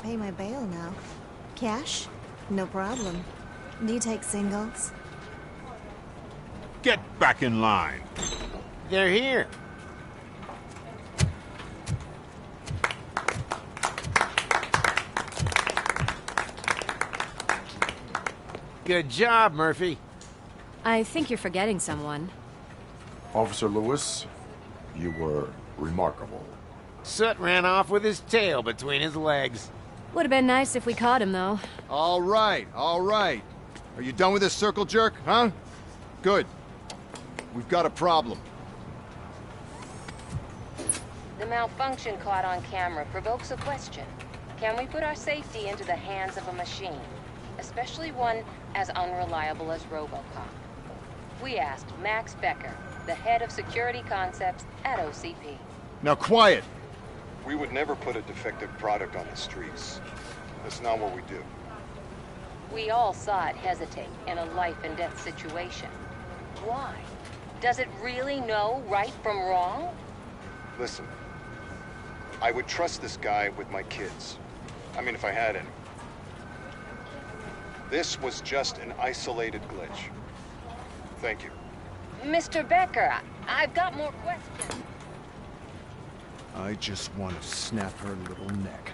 pay my bail now. Cash? No problem. Do you take singles? Get back in line. They're here. Good job, Murphy. I think you're forgetting someone. Officer Lewis, you were remarkable. Soot ran off with his tail between his legs. Would have been nice if we caught him, though. All right, all right. Are you done with this circle jerk, huh? Good. We've got a problem. The malfunction caught on camera provokes a question. Can we put our safety into the hands of a machine? Especially one as unreliable as RoboCop. We asked Max Becker, the head of security concepts at OCP. Now quiet! We would never put a defective product on the streets. That's not what we do. We all saw it hesitate in a life-and-death situation. Why? Does it really know right from wrong? Listen, I would trust this guy with my kids. I mean, if I had any. This was just an isolated glitch. Thank you. Mr. Becker, I've got more questions. I just want to snap her little neck.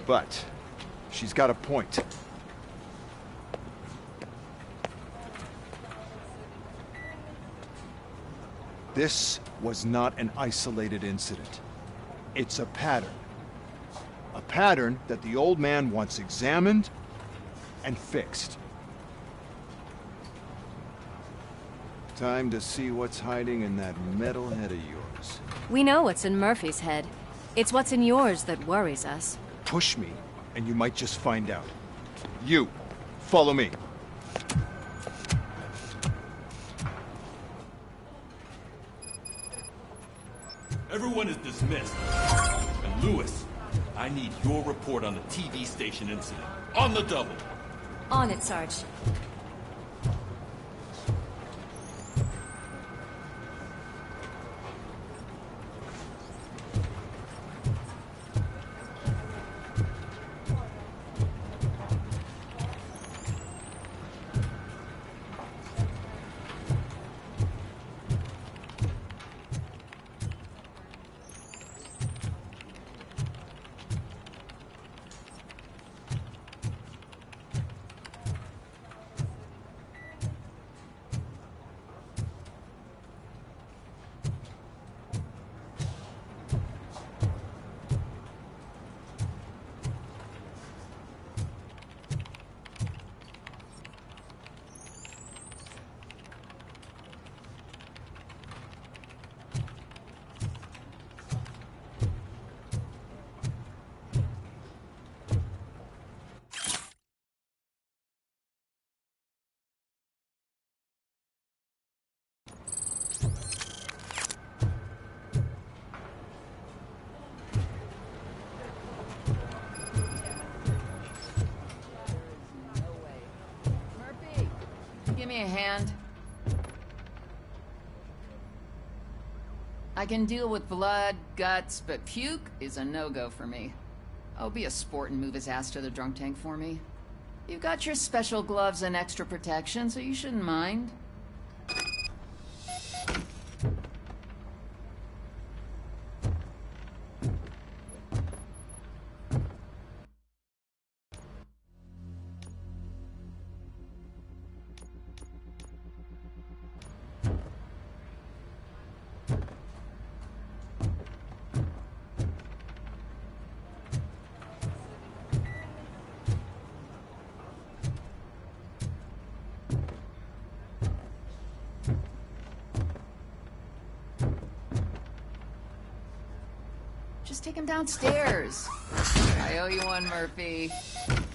But she's got a point. This was not an isolated incident. It's a pattern. A pattern that the old man wants examined and fixed. Time to see what's hiding in that metal head of yours. We know what's in Murphy's head. It's what's in yours that worries us. Push me, and you might just find out. You, follow me. Everyone is dismissed. And Lewis, I need your report on the TV station incident. On the double. On it, Sarge. Give me a hand. I can deal with blood, guts, but puke is a no-go for me. I'll be a sport and move his ass to the drunk tank for me. You've got your special gloves and extra protection, so you shouldn't mind. Just take him downstairs. I owe you one, Murphy.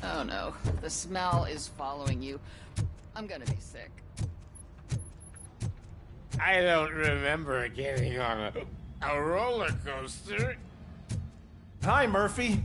Oh no, the smell is following you. I'm gonna be sick. I don't remember getting on a roller coaster. Hi, Murphy.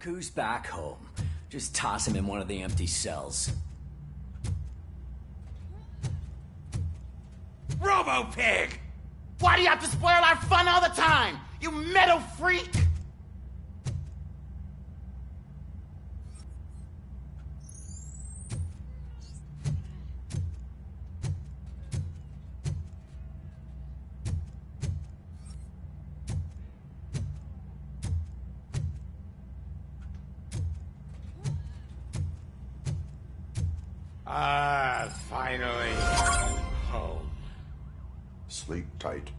Goose back home. Just toss him in one of the empty cells. Robo-Pig! Why do you have to spoil our fun all the time? You metal freak! Finally. Home. Sleep tight.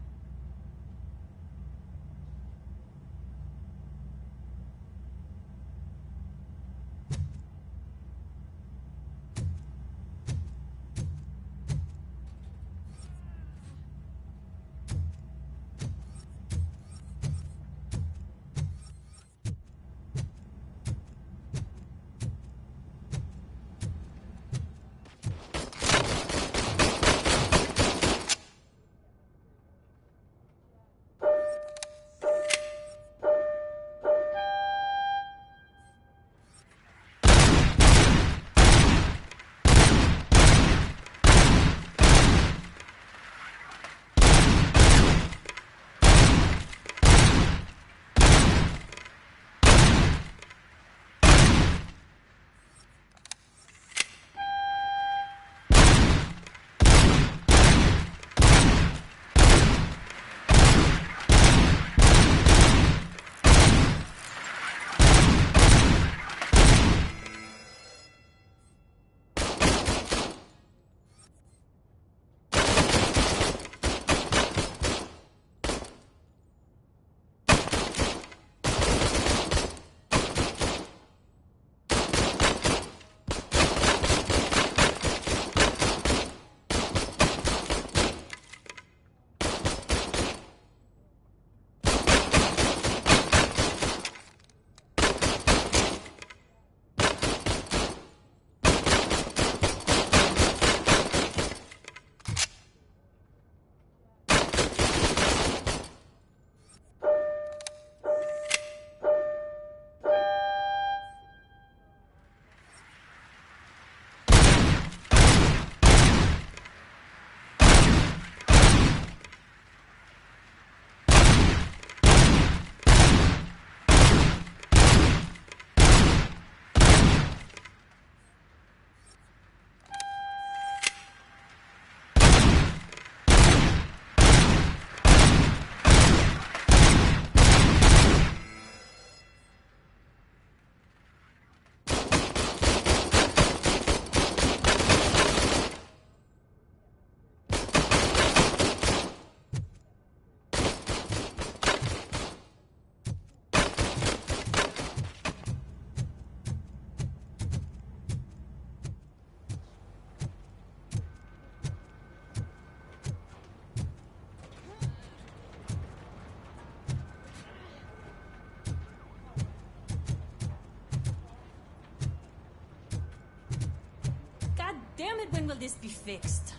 Damn it, when will this be fixed?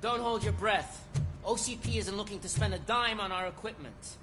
Don't hold your breath. OCP isn't looking to spend a dime on our equipment.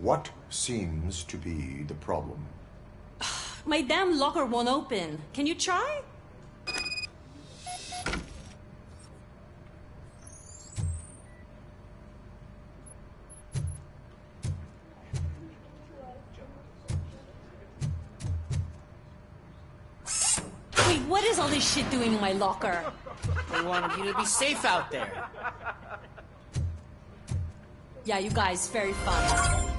What seems to be the problem? My damn locker won't open. Can you try? Wait, what is all this shit doing in my locker? They wanted you to be safe out there. Yeah, you guys, very fun.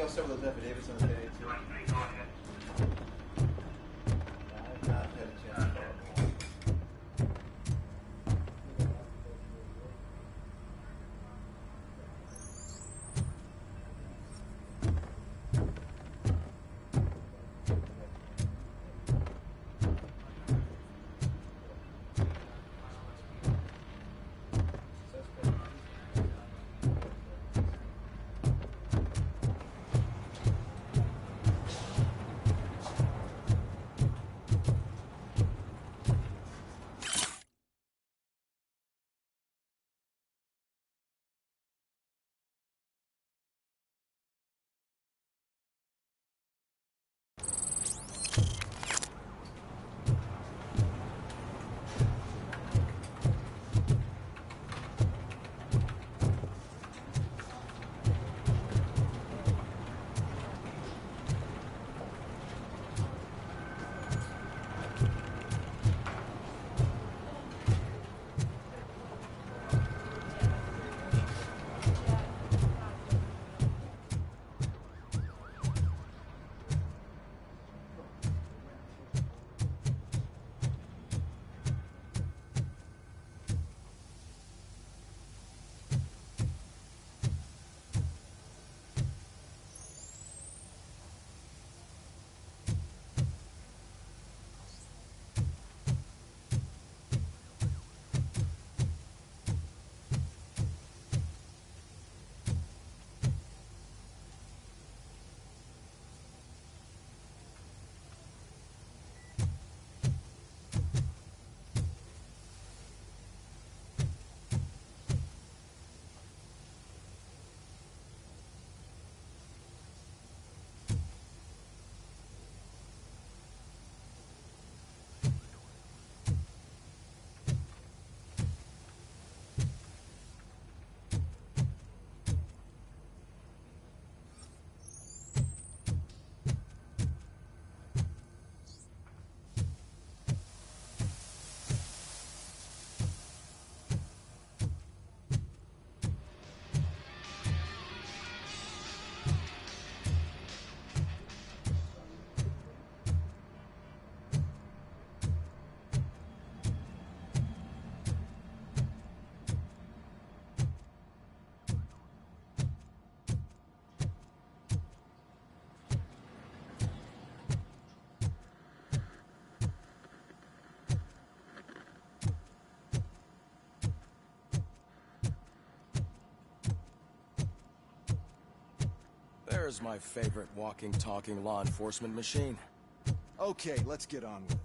I'll start with those affidavits on the day too. I've not had a chance to follow. There's my favorite walking, talking law enforcement machine. Okay, let's get on with it.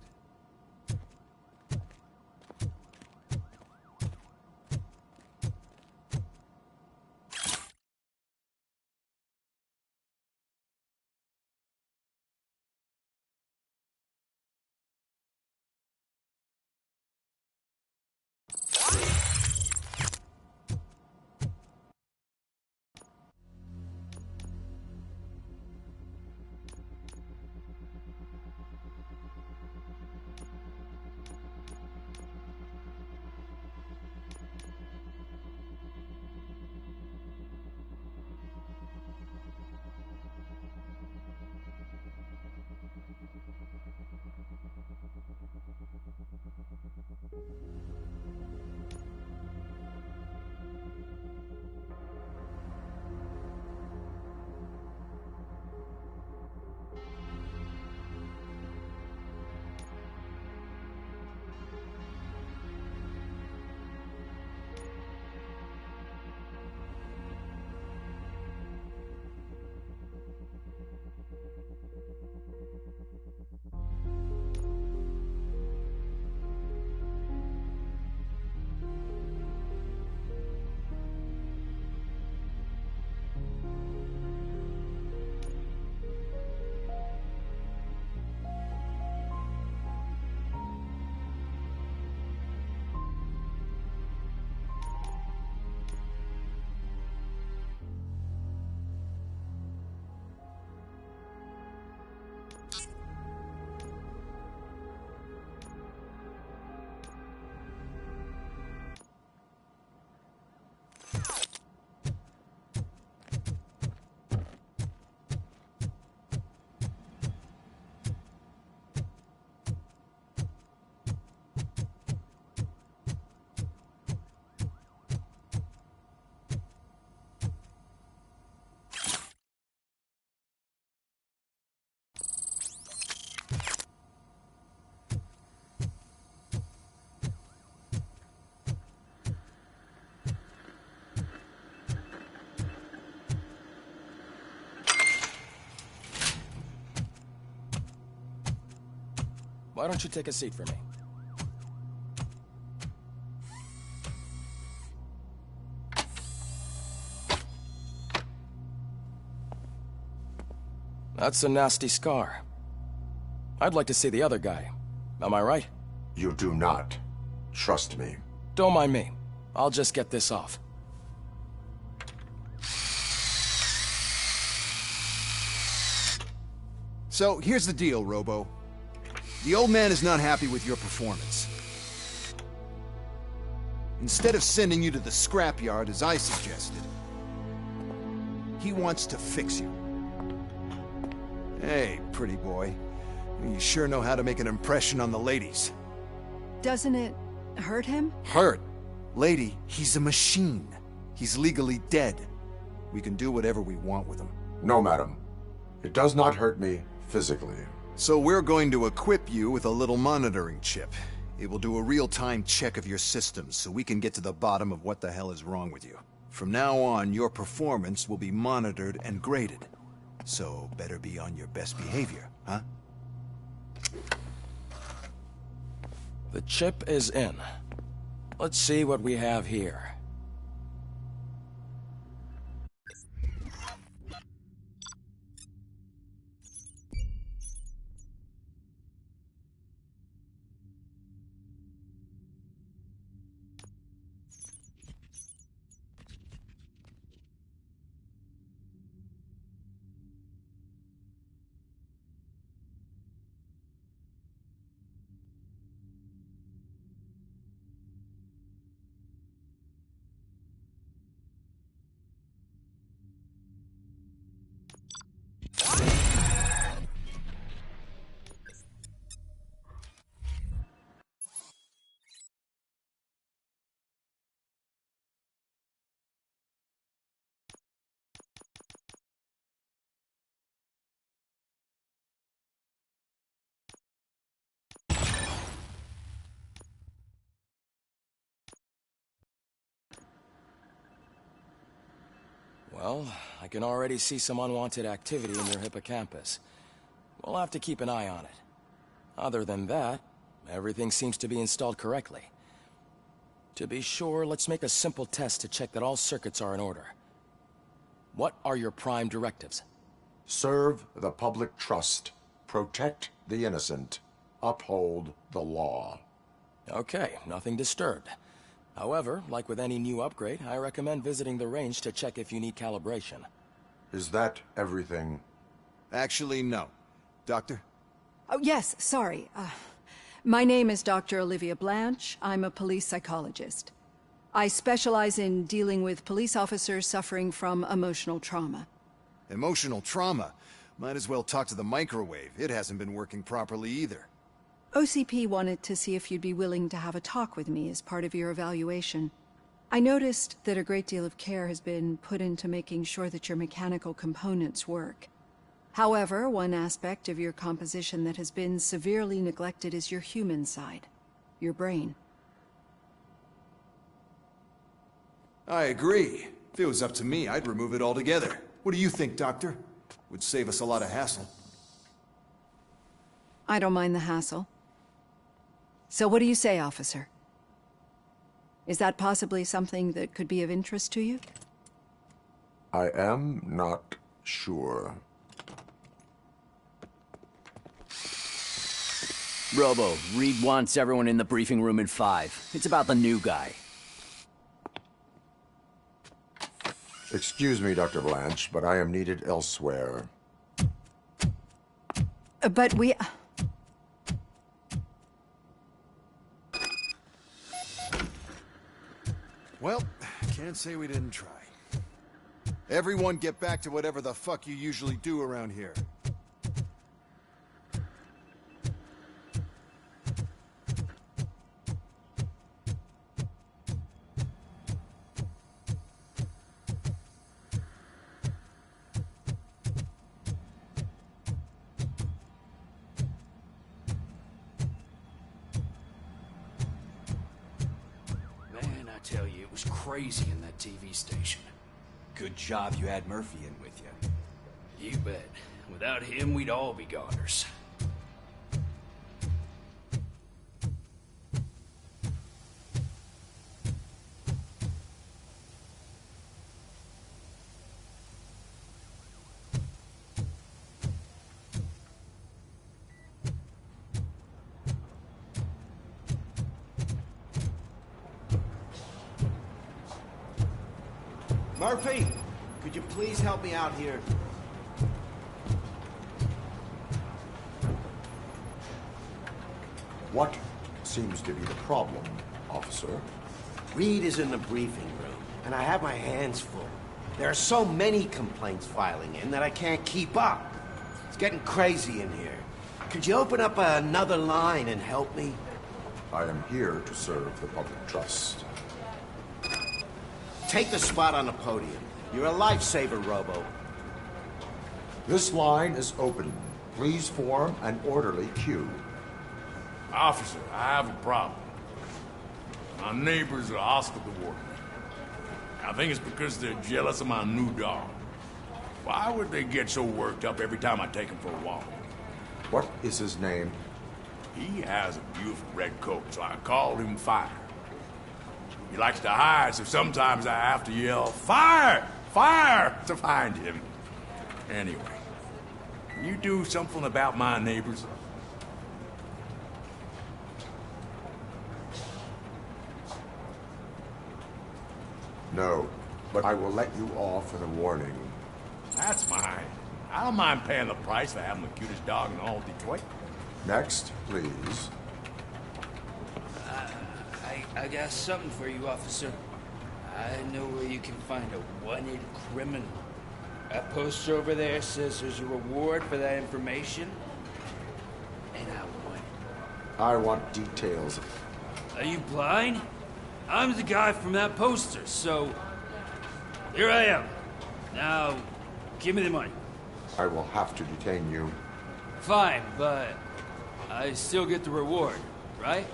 Why don't you take a seat for me? That's a nasty scar. I'd like to see the other guy. Am I right? You do not. Trust me. Don't mind me. I'll just get this off. So, here's the deal, Robo. The old man is not happy with your performance. Instead of sending you to the scrapyard as I suggested, he wants to fix you. Hey, pretty boy. You sure know how to make an impression on the ladies. Doesn't it hurt him? Hurt? Lady, he's a machine. He's legally dead. We can do whatever we want with him. No, madam. It does not hurt me physically. So we're going to equip you with a little monitoring chip. It will do a real-time check of your systems so we can get to the bottom of what the hell is wrong with you. From now on, your performance will be monitored and graded. So better be on your best behavior, huh? The chip is in. Let's see what we have here. Well, I can already see some unwanted activity in your hippocampus. We'll have to keep an eye on it. Other than that, everything seems to be installed correctly. To be sure, let's make a simple test to check that all circuits are in order. What are your prime directives? Serve the public trust. Protect the innocent. Uphold the law. Okay, nothing disturbed. However, like with any new upgrade, I recommend visiting the range to check if you need calibration. Is that everything? Actually, no. Doctor? Oh, yes, sorry. My name is Dr. Olivia Blanche. I'm a police psychologist. I specialize in dealing with police officers suffering from emotional trauma. Emotional trauma? Might as well talk to the microwave. It hasn't been working properly either. OCP wanted to see if you'd be willing to have a talk with me as part of your evaluation. I noticed that a great deal of care has been put into making sure that your mechanical components work. However, one aspect of your composition that has been severely neglected is your human side, your brain. I agree. If it was up to me, I'd remove it altogether. What do you think, Doctor? Would save us a lot of hassle. I don't mind the hassle. So what do you say, officer? Is that possibly something that could be of interest to you? I am not sure. Robo, Reed wants everyone in the briefing room in 5. It's about the new guy. Excuse me, Dr. Blanche, but I am needed elsewhere. But we... Well, can't say we didn't try. Everyone get back to whatever the fuck you usually do around here. Tell you, it was crazy in that TV station. Good job you had Murphy in with you. You bet. Without him, we'd all be goners. Murphy, could you please help me out here? What seems to be the problem, officer? Reed is in the briefing room, and I have my hands full. There are so many complaints filing in that I can't keep up. It's getting crazy in here. Could you open up another line and help me? I am here to serve the public trust. Take the spot on the podium. You're a lifesaver, Robo. This line is open. Please form an orderly queue. Officer, I have a problem. My neighbors are hostile toward me. I think it's because they're jealous of my new dog. Why would they get so worked up every time I take him for a walk? What is his name? He has a beautiful red coat, so I called him Fire. He likes to hide, so sometimes I have to yell, "Fire! Fire!" to find him. Anyway, can you do something about my neighbors? No, but I will let you off in a warning. That's mine. I don't mind paying the price for having the cutest dog in all Detroit. Next, please. I got something for you, officer. I know where you can find a wanted criminal. That poster over there says there's a reward for that information. And I want it. I want details. Are you blind? I'm the guy from that poster, so... Here I am. Now, give me the money. I will have to detain you. Fine, but I still get the reward, right?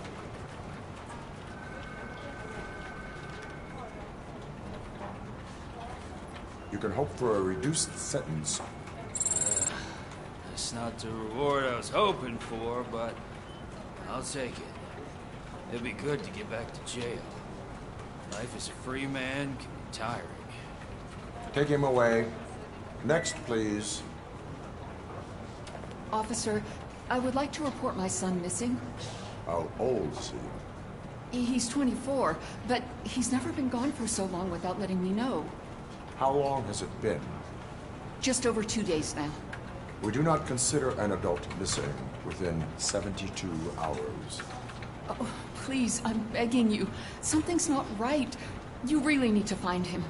You can hope for a reduced sentence. That's not the reward I was hoping for, but I'll take it. It'll be good to get back to jail. Life as a free man can be tiring. Take him away. Next, please. Officer, I would like to report my son missing. How old is he? He's 24, but he's never been gone for so long without letting me know. How long has it been? Just over 2 days now. We do not consider an adult missing within 72 hours. Oh, please, I'm begging you. Something's not right. You really need to find him.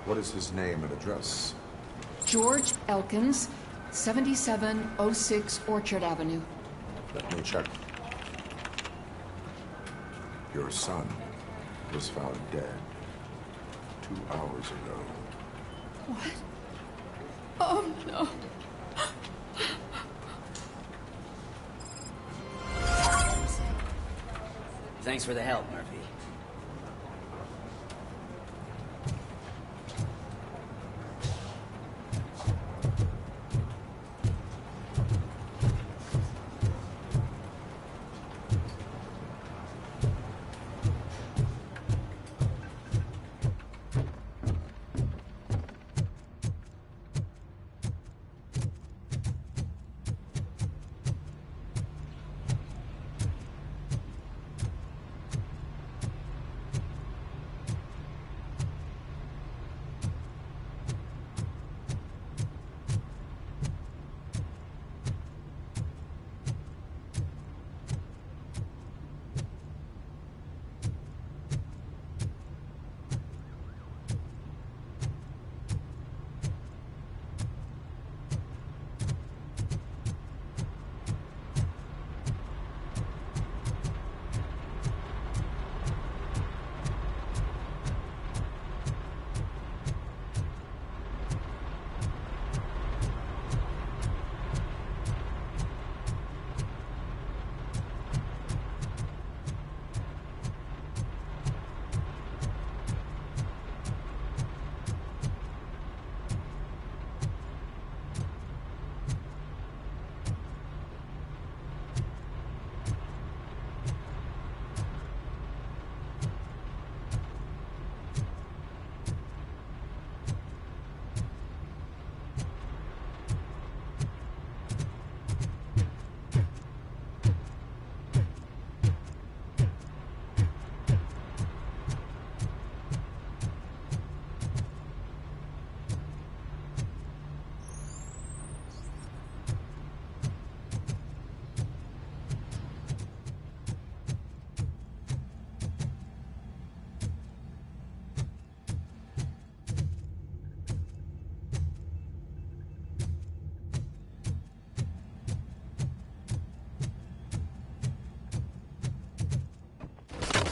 What is his name and address? George Elkins, 7706 Orchard Avenue. Let me check. Your son was found dead 2 hours ago. What? Oh, no. Thanks for the help, Murphy.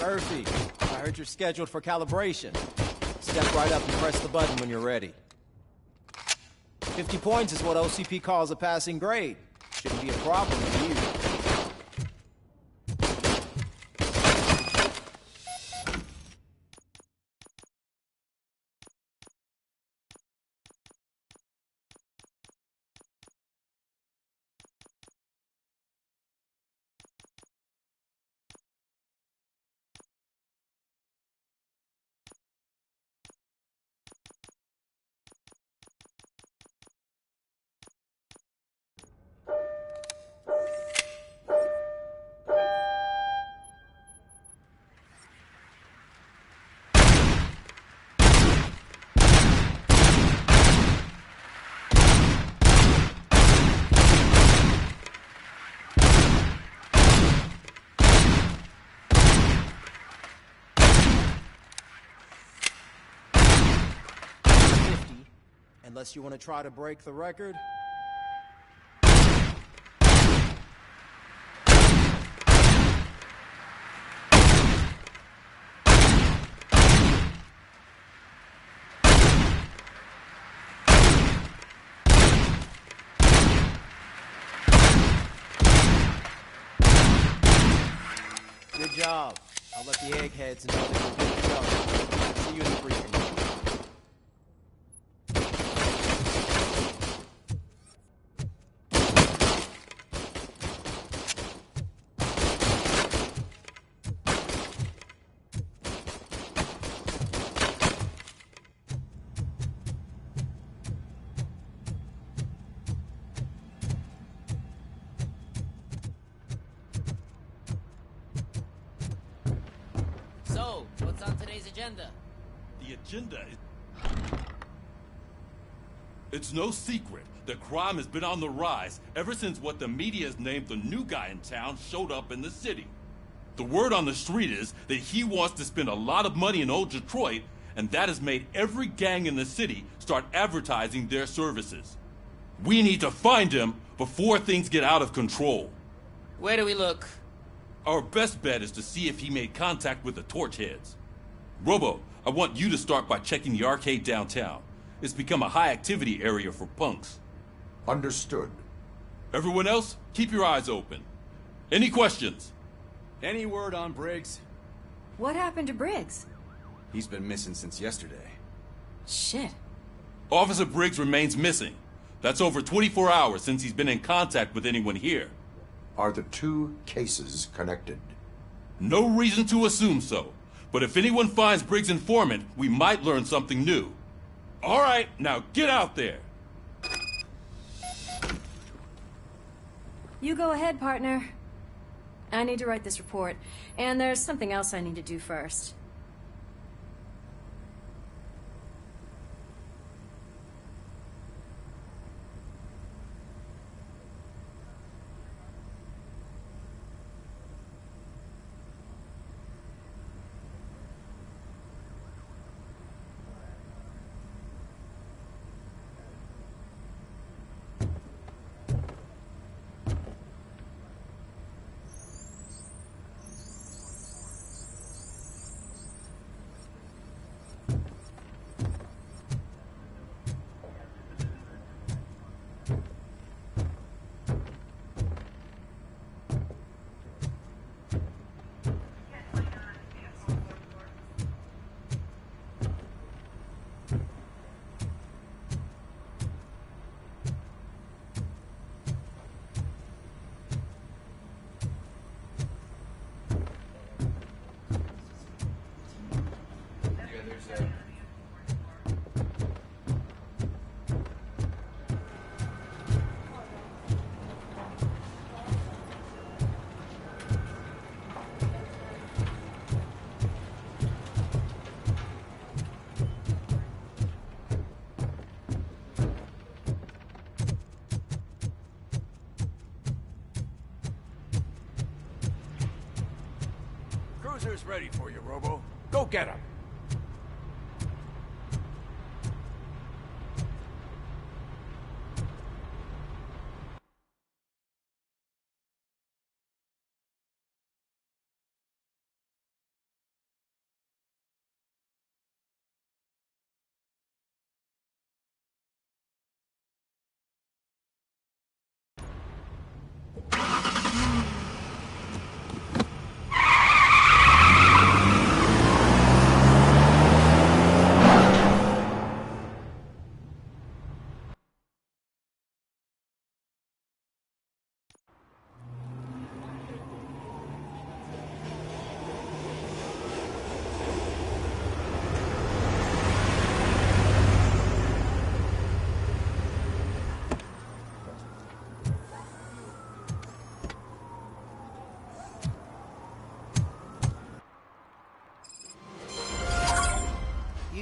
Murphy, I heard you're scheduled for calibration. Step right up and press the button when you're ready. 50 points is what OCP calls a passing grade. Shouldn't be a problem with you. Unless you want to try to break the record. Good job. I'll let the eggheads know that you're good to go. See you in the briefing room. So, what's on today's agenda? The agenda is... It's no secret that crime has been on the rise ever since what the media has named the new guy in town showed up in the city. The word on the street is that he wants to spend a lot of money in old Detroit, and that has made every gang in the city start advertising their services. We need to find him before things get out of control. Where do we look? Our best bet is to see if he made contact with the Torchheads. Robo, I want you to start by checking the arcade downtown. It's become a high-activity area for punks. Understood. Everyone else, keep your eyes open. Any questions? Any word on Briggs? What happened to Briggs? He's been missing since yesterday. Shit. Officer Briggs remains missing. That's over 24 hours since he's been in contact with anyone here. Are the two cases connected? No reason to assume so. But if anyone finds Briggs' informant, we might learn something new. All right, now get out there. You go ahead, partner. I need to write this report, and there's something else I need to do first. Cruiser's ready for you, Robo. Go get him.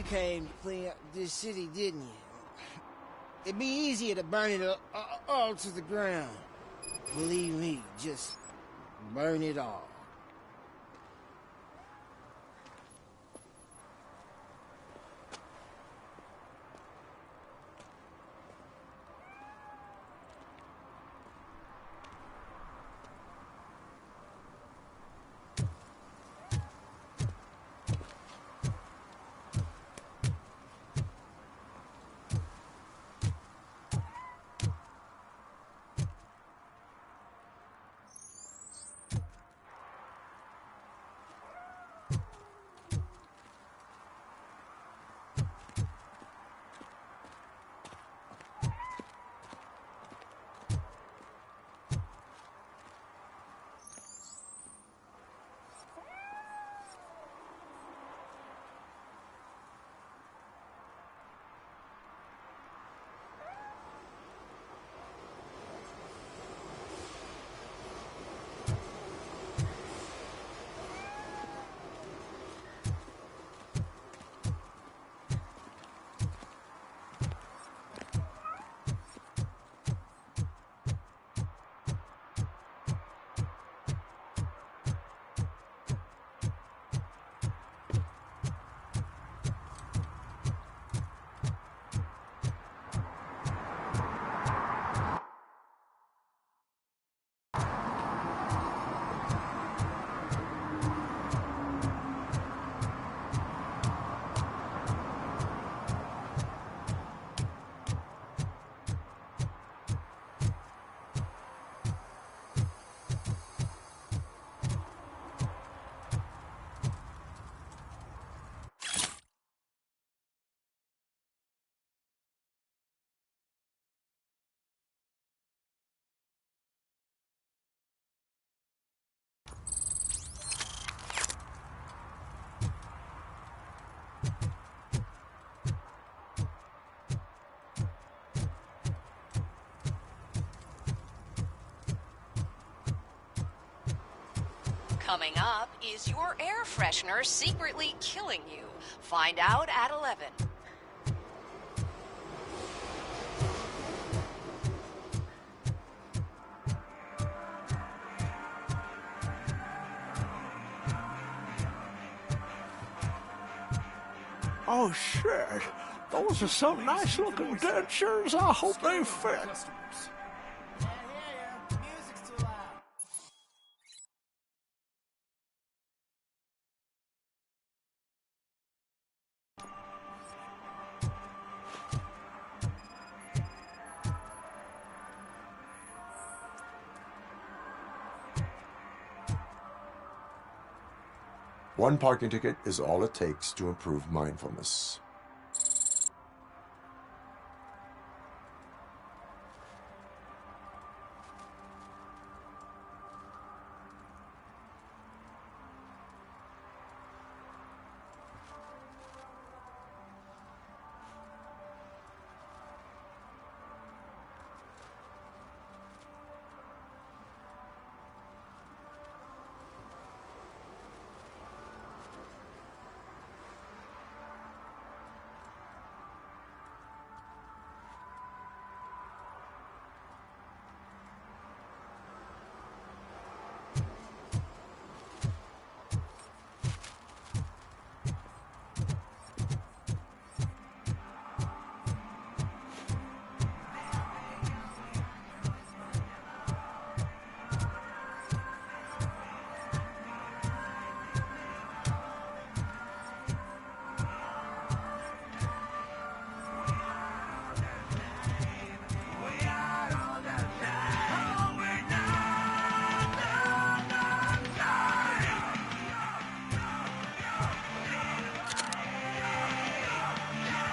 you came to clean up this city, didn't you? It'd be easier to burn it all to the ground. Believe me, just burn it all. Coming up, is your air freshener secretly killing you? Find out at 11. Oh shit, those are some nice looking dentures. I hope they fit. One parking ticket is all it takes to improve mindfulness.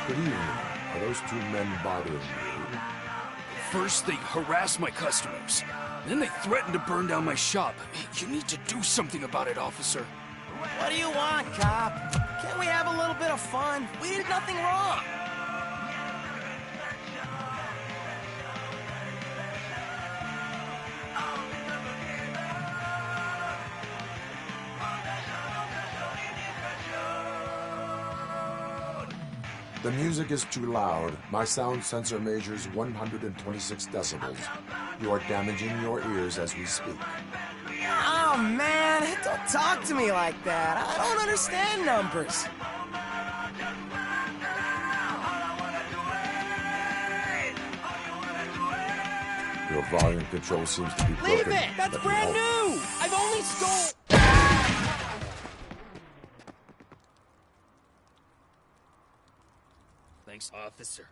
Good evening. Are those two men bothering you? First, they harass my customers. Then they threaten to burn down my shop. You need to do something about it, officer. What do you want, cop? Can't we have a little bit of fun? We did nothing wrong. The music is too loud. My sound sensor measures 126 decibels. You are damaging your ears as we speak. Oh, man, don't talk to me like that. I don't understand numbers. Your volume control seems to be broken. Leave it! That's Let me brand help. new! I've only stole... Thanks, officer.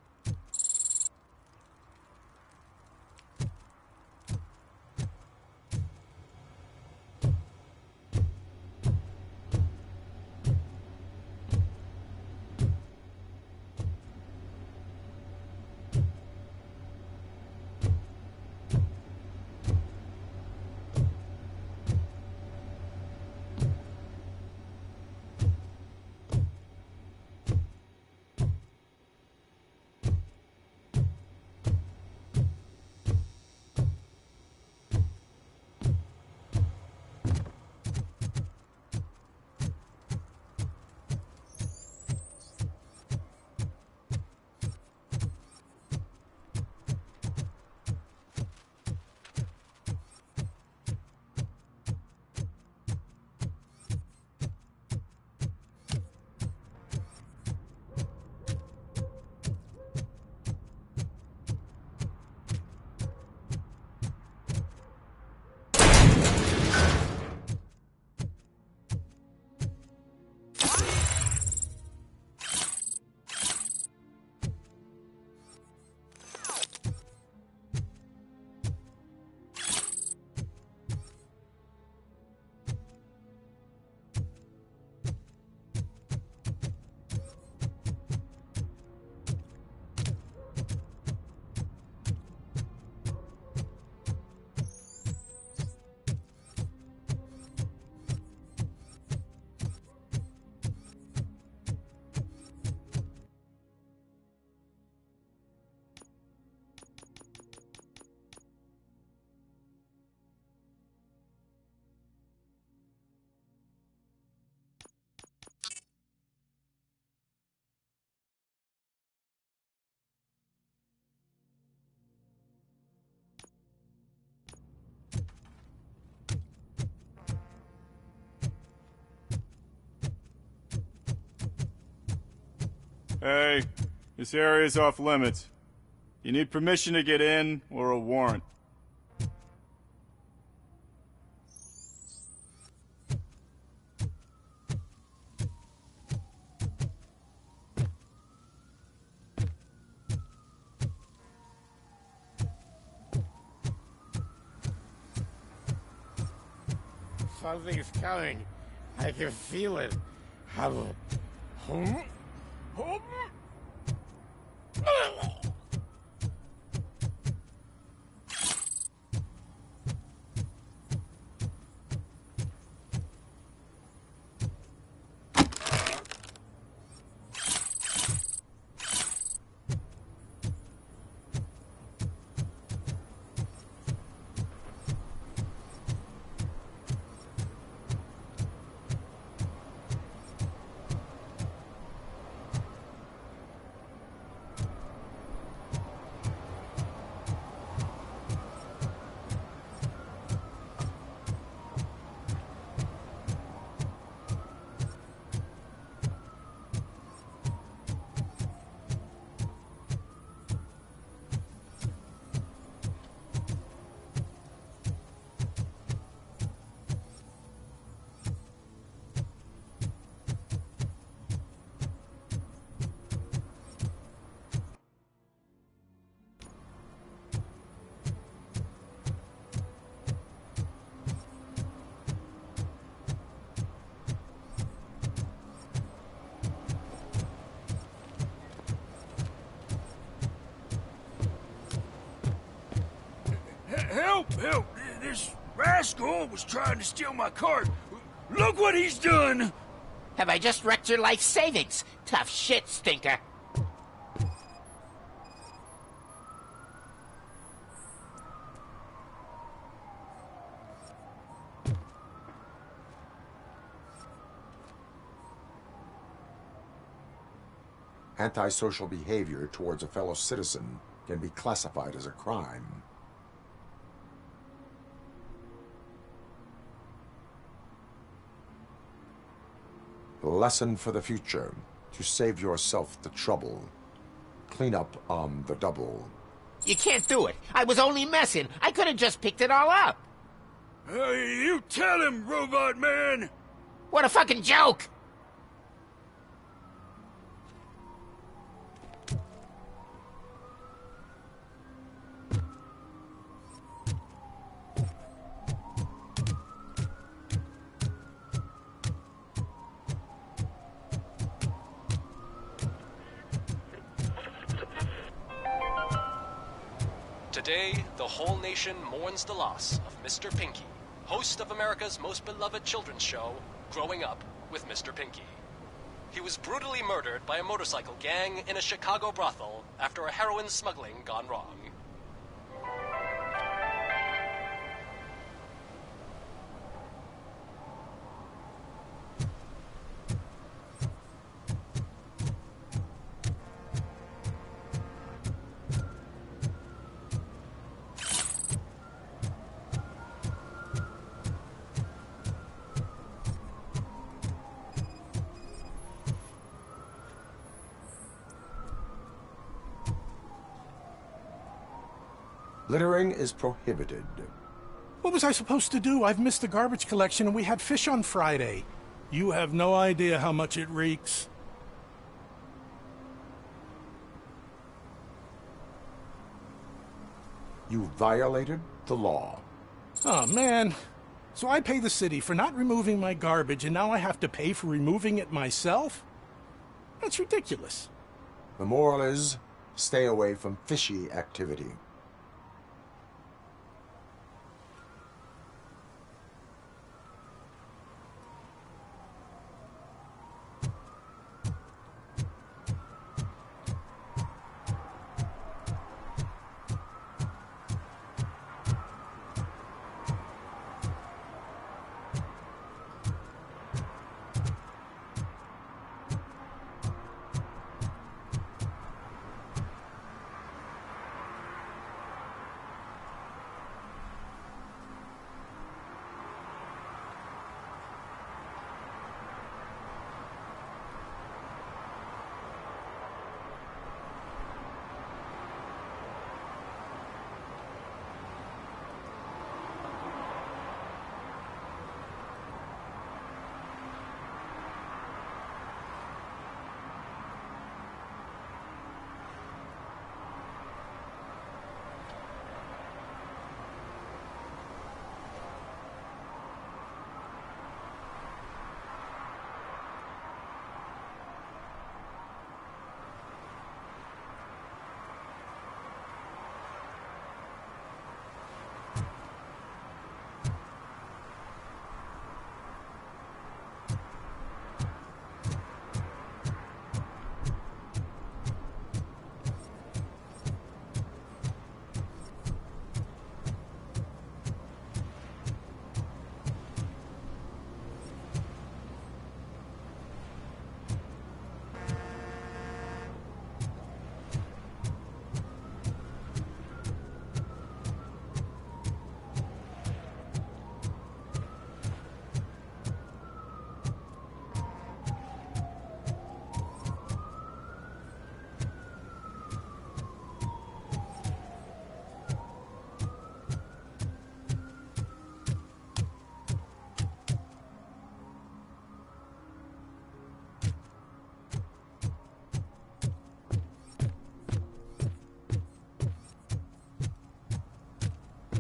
Hey, this area's off limits. You need permission to get in, or a warrant. Something's coming. I can feel it. Hum. Hum. Hum. Help! Help! This rascal was trying to steal my cart. Look what he's done! Have I just wrecked your life savings? Tough shit, stinker. Antisocial behavior towards a fellow citizen can be classified as a crime. Lesson for the future. To save yourself the trouble. Clean up on the double. You can't do it. I was only messing. I could have just picked it all up. Hey, you tell him, Robot Man! What a fucking joke! Today, the whole nation mourns the loss of Mr. Pinky, host of America's most beloved children's show, Growing Up with Mr. Pinky. He was brutally murdered by a motorcycle gang in a Chicago brothel after a heroin smuggling gone wrong. Littering is prohibited. What was I supposed to do? I've missed the garbage collection and we had fish on Friday. You have no idea how much it reeks. You violated the law. Oh, man. So I pay the city for not removing my garbage and now I have to pay for removing it myself? That's ridiculous. The moral is, stay away from fishy activity.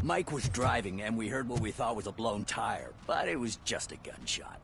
Mike was driving and we heard what we thought was a blown tire, but it was just a gunshot.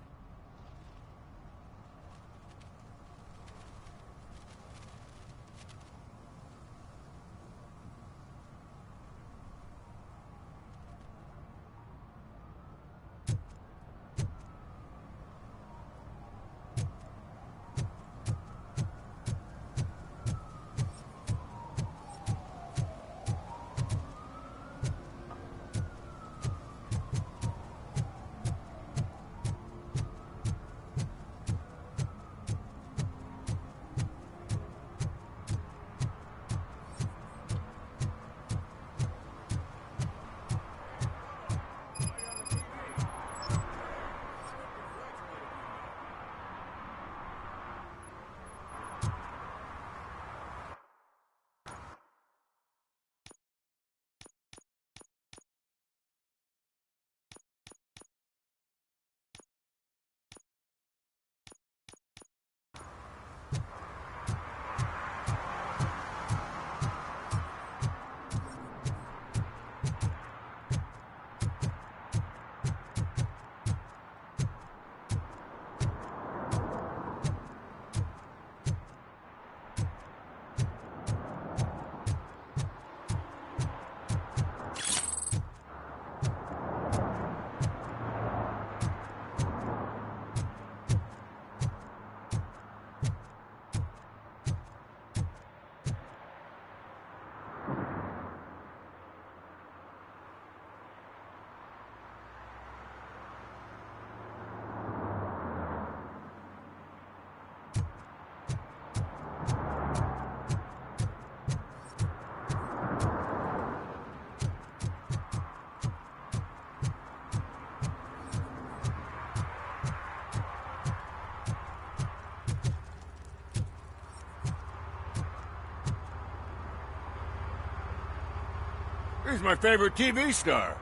He's my favorite TV star.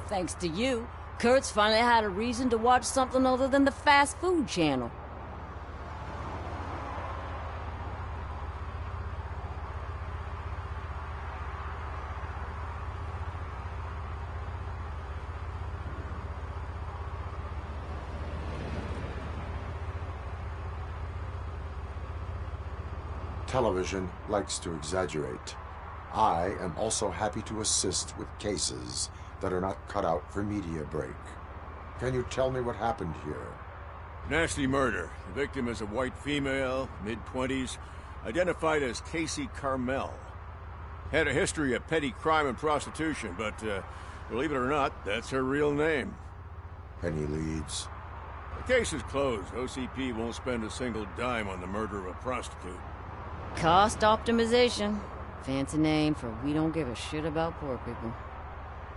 Thanks to you, Kurt's finally had a reason to watch something other than the fast food channel. Television likes to exaggerate. I am also happy to assist with cases that are not cut out for media break. Can you tell me what happened here? Nasty murder. The victim is a white female, mid-20s, identified as Casey Carmel. Had a history of petty crime and prostitution, but believe it or not, that's her real name. Any leads? The case is closed. OCP won't spend a single dime on the murder of a prostitute. Cost optimization. Fancy name for we don't give a shit about poor people.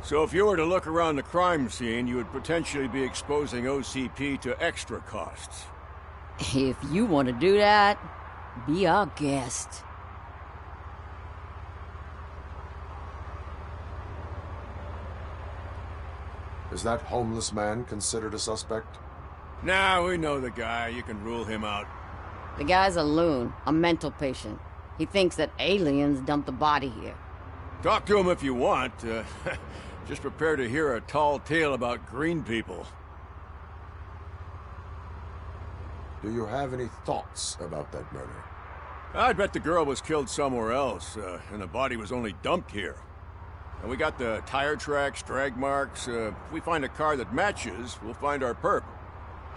So if you were to look around the crime scene, you would potentially be exposing OCP to extra costs. If you want to do that, be our guest. Is that homeless man considered a suspect? Nah, we know the guy. You can rule him out. The guy's a loon, a mental patient. He thinks that aliens dumped the body here. Talk to him if you want. Just prepare to hear a tall tale about green people. Do you have any thoughts about that murder? I'd bet the girl was killed somewhere else, and the body was only dumped here. And we got the tire tracks, drag marks. If we find a car that matches, we'll find our perp.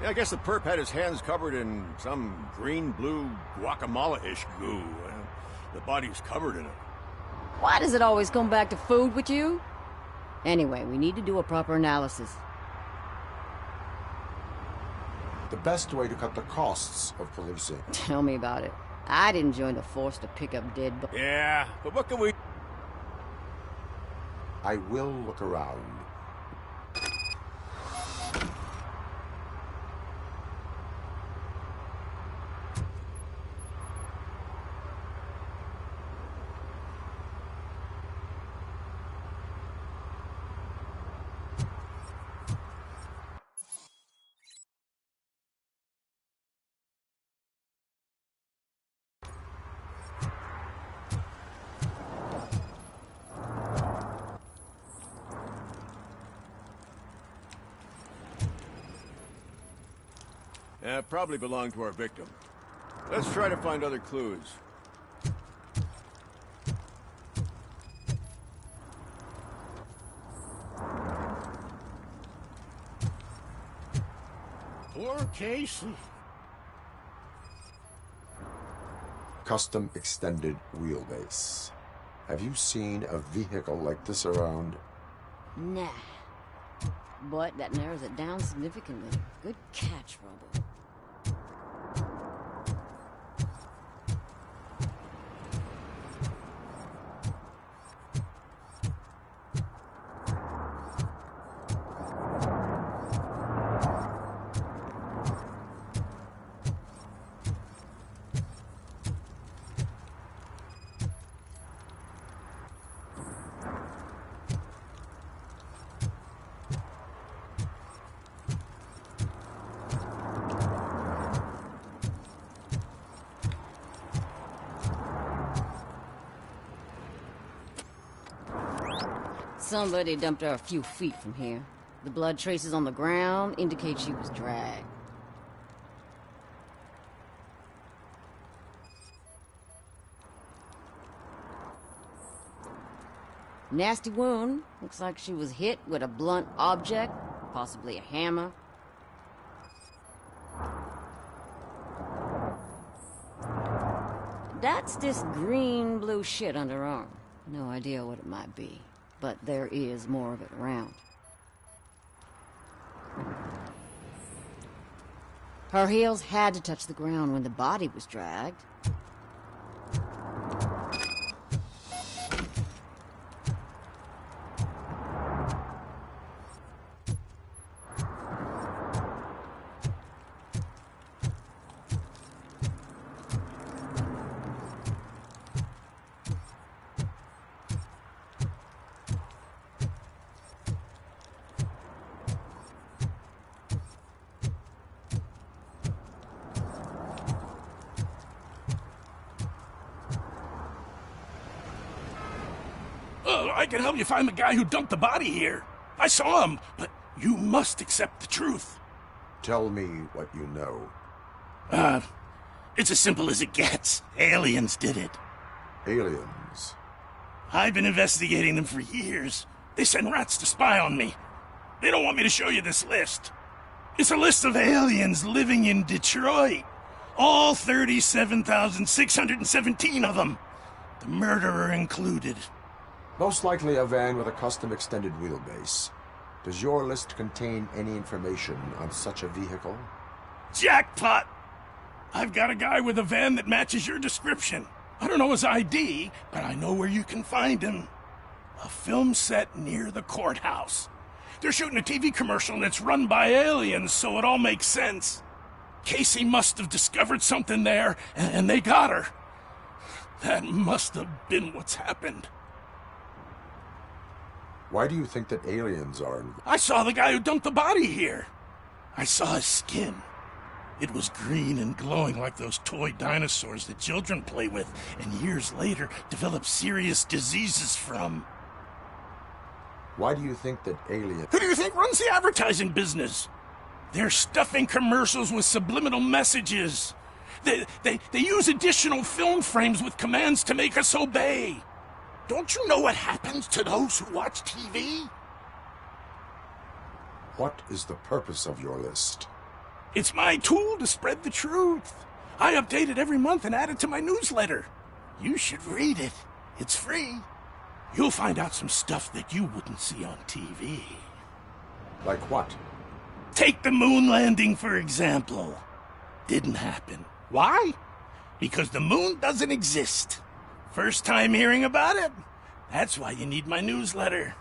Yeah, I guess the perp had his hands covered in some green-blue guacamole-ish goo. The body's covered in it. Why does it always come back to food with you? Anyway, we need to do a proper analysis. The best way to cut the costs of policing. Tell me about it. I didn't join the force to pick up dead bodies. Yeah, but what can we... I will look around. Probably belonged to our victim. Let's try to find other clues. Poor Casey. Custom extended wheelbase. Have you seen a vehicle like this around? Nah. But that narrows it down significantly. Good catch, Robo. Somebody dumped her a few feet from here. The blood traces on the ground indicate she was dragged. Nasty wound. Looks like she was hit with a blunt object, possibly a hammer. That's this green-blue shit under her arm. No idea what it might be, but there is more of it around. Her heels had to touch the ground when the body was dragged. can help you find the guy who dumped the body here. I saw him, but you must accept the truth. Tell me what you know. It's as simple as it gets. Aliens did it. Aliens? I've been investigating them for years. They send rats to spy on me. They don't want me to show you this list. It's a list of aliens living in Detroit. All 37,617 of them. The murderer included. Most likely a van with a custom extended wheelbase. Does your list contain any information on such a vehicle? Jackpot! I've got a guy with a van that matches your description. I don't know his ID, but I know where you can find him. A film set near the courthouse. They're shooting a TV commercial and it's run by aliens, so it all makes sense. Casey must have discovered something there, and they got her. That must have been what's happened. Why do you think that aliens are involved? I saw the guy who dumped the body here. I saw his skin. It was green and glowing like those toy dinosaurs that children play with and years later develop serious diseases from. Why do you think that aliens... Who do you think runs the advertising business? They're stuffing commercials with subliminal messages. They use additional film frames with commands to make us obey. Don't you know what happens to those who watch TV? What is the purpose of your list? It's my tool to spread the truth. I update it every month and add it to my newsletter. You should read it. It's free. You'll find out some stuff that you wouldn't see on TV. Like what? Take the moon landing, for example. Didn't happen. Why? Because the moon doesn't exist. First time hearing about it? That's why you need my newsletter.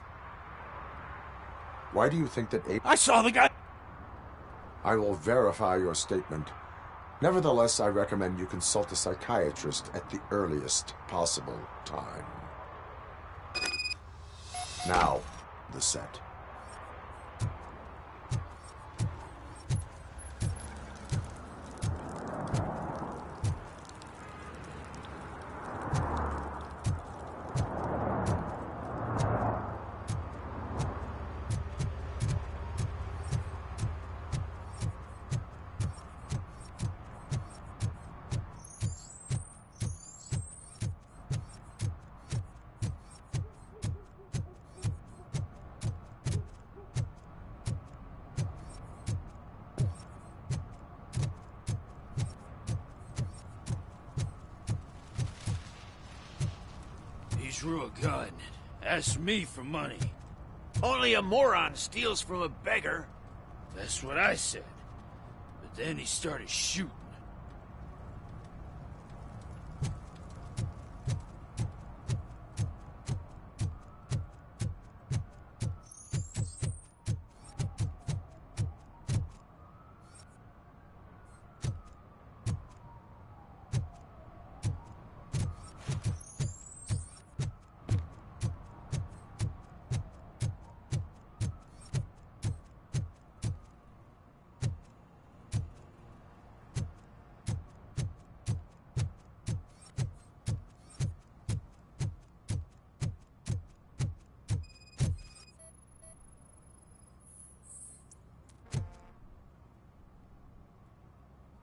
Why do you think that I saw the guy... I will verify your statement. Nevertheless, I recommend you consult a psychiatrist at the earliest possible time. Now, the set. Drew a gun. Asked me for money. Only a moron steals from a beggar. That's what I said. But then he started shooting.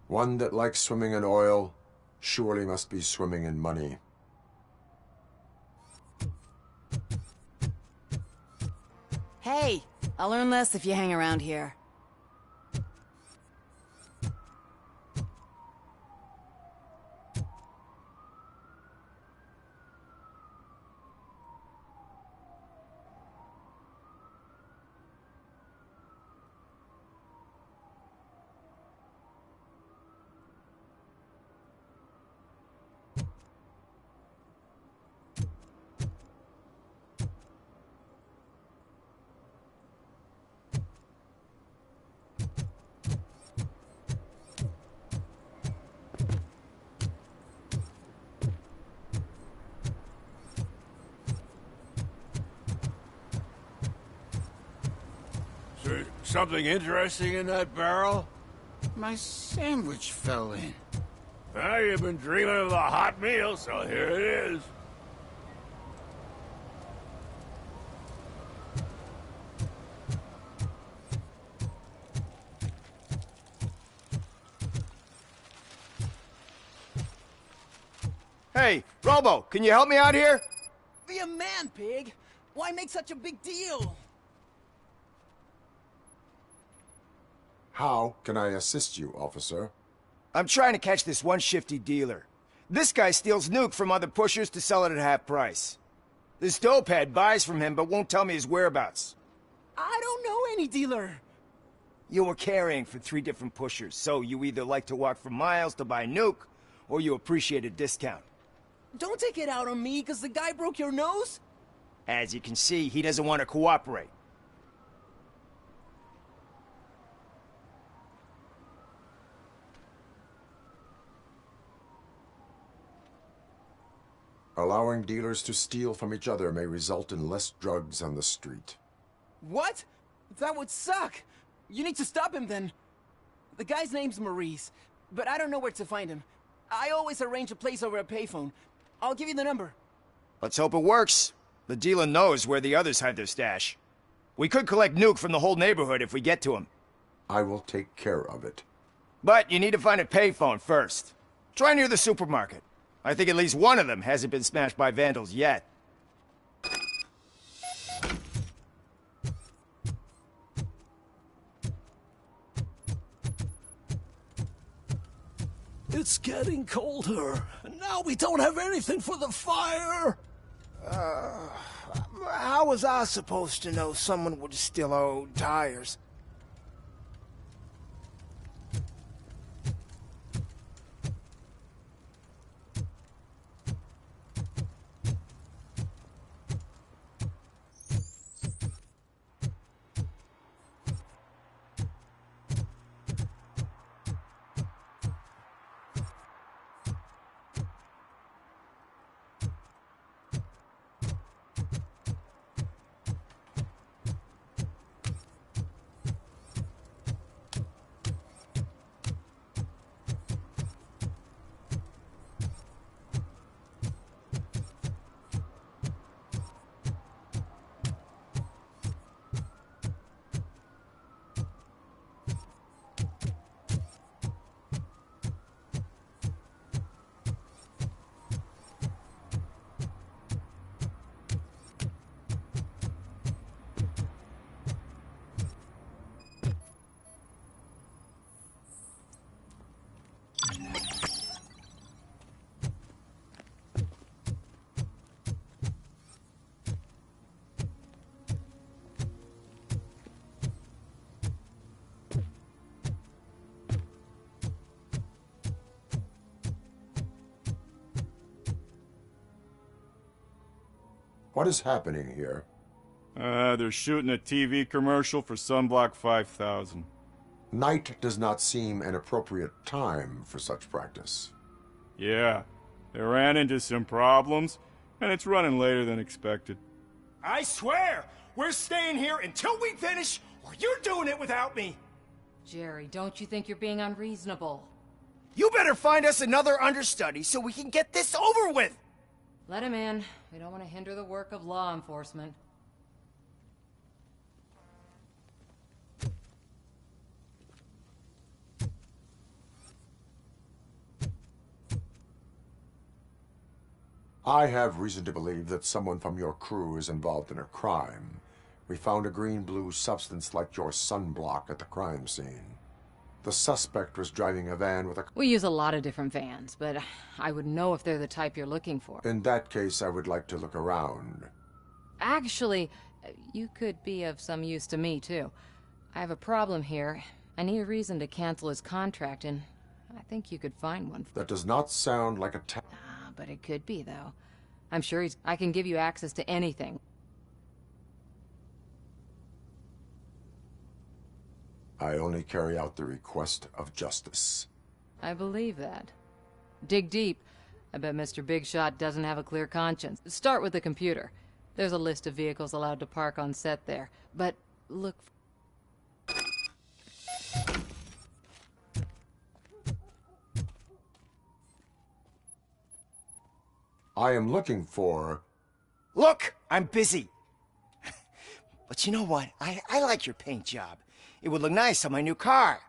One that likes swimming in oil surely must be swimming in money. Hey, I'll learn less if you hang around here. Is there something interesting in that barrel? My sandwich fell in. Well, you've been dreaming of a hot meal, so here it is. Hey, Robo, can you help me out here? Be a man, pig. Why make such a big deal? How can I assist you, officer? I'm trying to catch this one shifty dealer. This guy steals nuke from other pushers to sell it at half price. This dopehead buys from him but won't tell me his whereabouts. I don't know any dealer. You were carrying for 3 different pushers, so you either like to walk for miles to buy nuke, or you appreciate a discount. Don't take it out on me because the guy broke your nose? As you can see, he doesn't want to cooperate. Allowing dealers to steal from each other may result in less drugs on the street. What? That would suck. You need to stop him then. The guy's name's Maurice, but I don't know where to find him. I always arrange a place over a payphone. I'll give you the number. Let's hope it works. The dealer knows where the others hide their stash. We could collect nuke from the whole neighborhood if we get to him. I will take care of it. But you need to find a payphone first. Try near the supermarket. I think at least one of them hasn't been smashed by vandals yet. It's getting colder, and now we don't have anything for the fire. How was I supposed to know someone would steal our old tires? What is happening here? They're shooting a TV commercial for Sunblock 5000. Night does not seem an appropriate time for such practice. Yeah, they ran into some problems, and it's running later than expected. I swear, we're staying here until we finish, or you're doing it without me. Jerry, don't you think you're being unreasonable? You better find us another understudy so we can get this over with. Let him in. We don't want to hinder the work of law enforcement. I have reason to believe that someone from your crew is involved in a crime. We found a green-blue substance like your sunblock at the crime scene. The suspect was driving a van with a... We use a lot of different vans, but I wouldn't know if they're the type you're looking for. In that case, I would like to look around. Actually, you could be of some use to me, too. I have a problem here. I need a reason to cancel his contract, and I think you could find one. That does not sound like a but it could be, though. I'm sure I can give you access to anything. I only carry out the request of justice. I believe that. Dig deep. I bet Mr. Big Shot doesn't have a clear conscience. Start with the computer. There's a list of vehicles allowed to park on set there. But look... I am looking for... Look, I'm busy. But you know what? I like your paint job. It would look nice on my new car.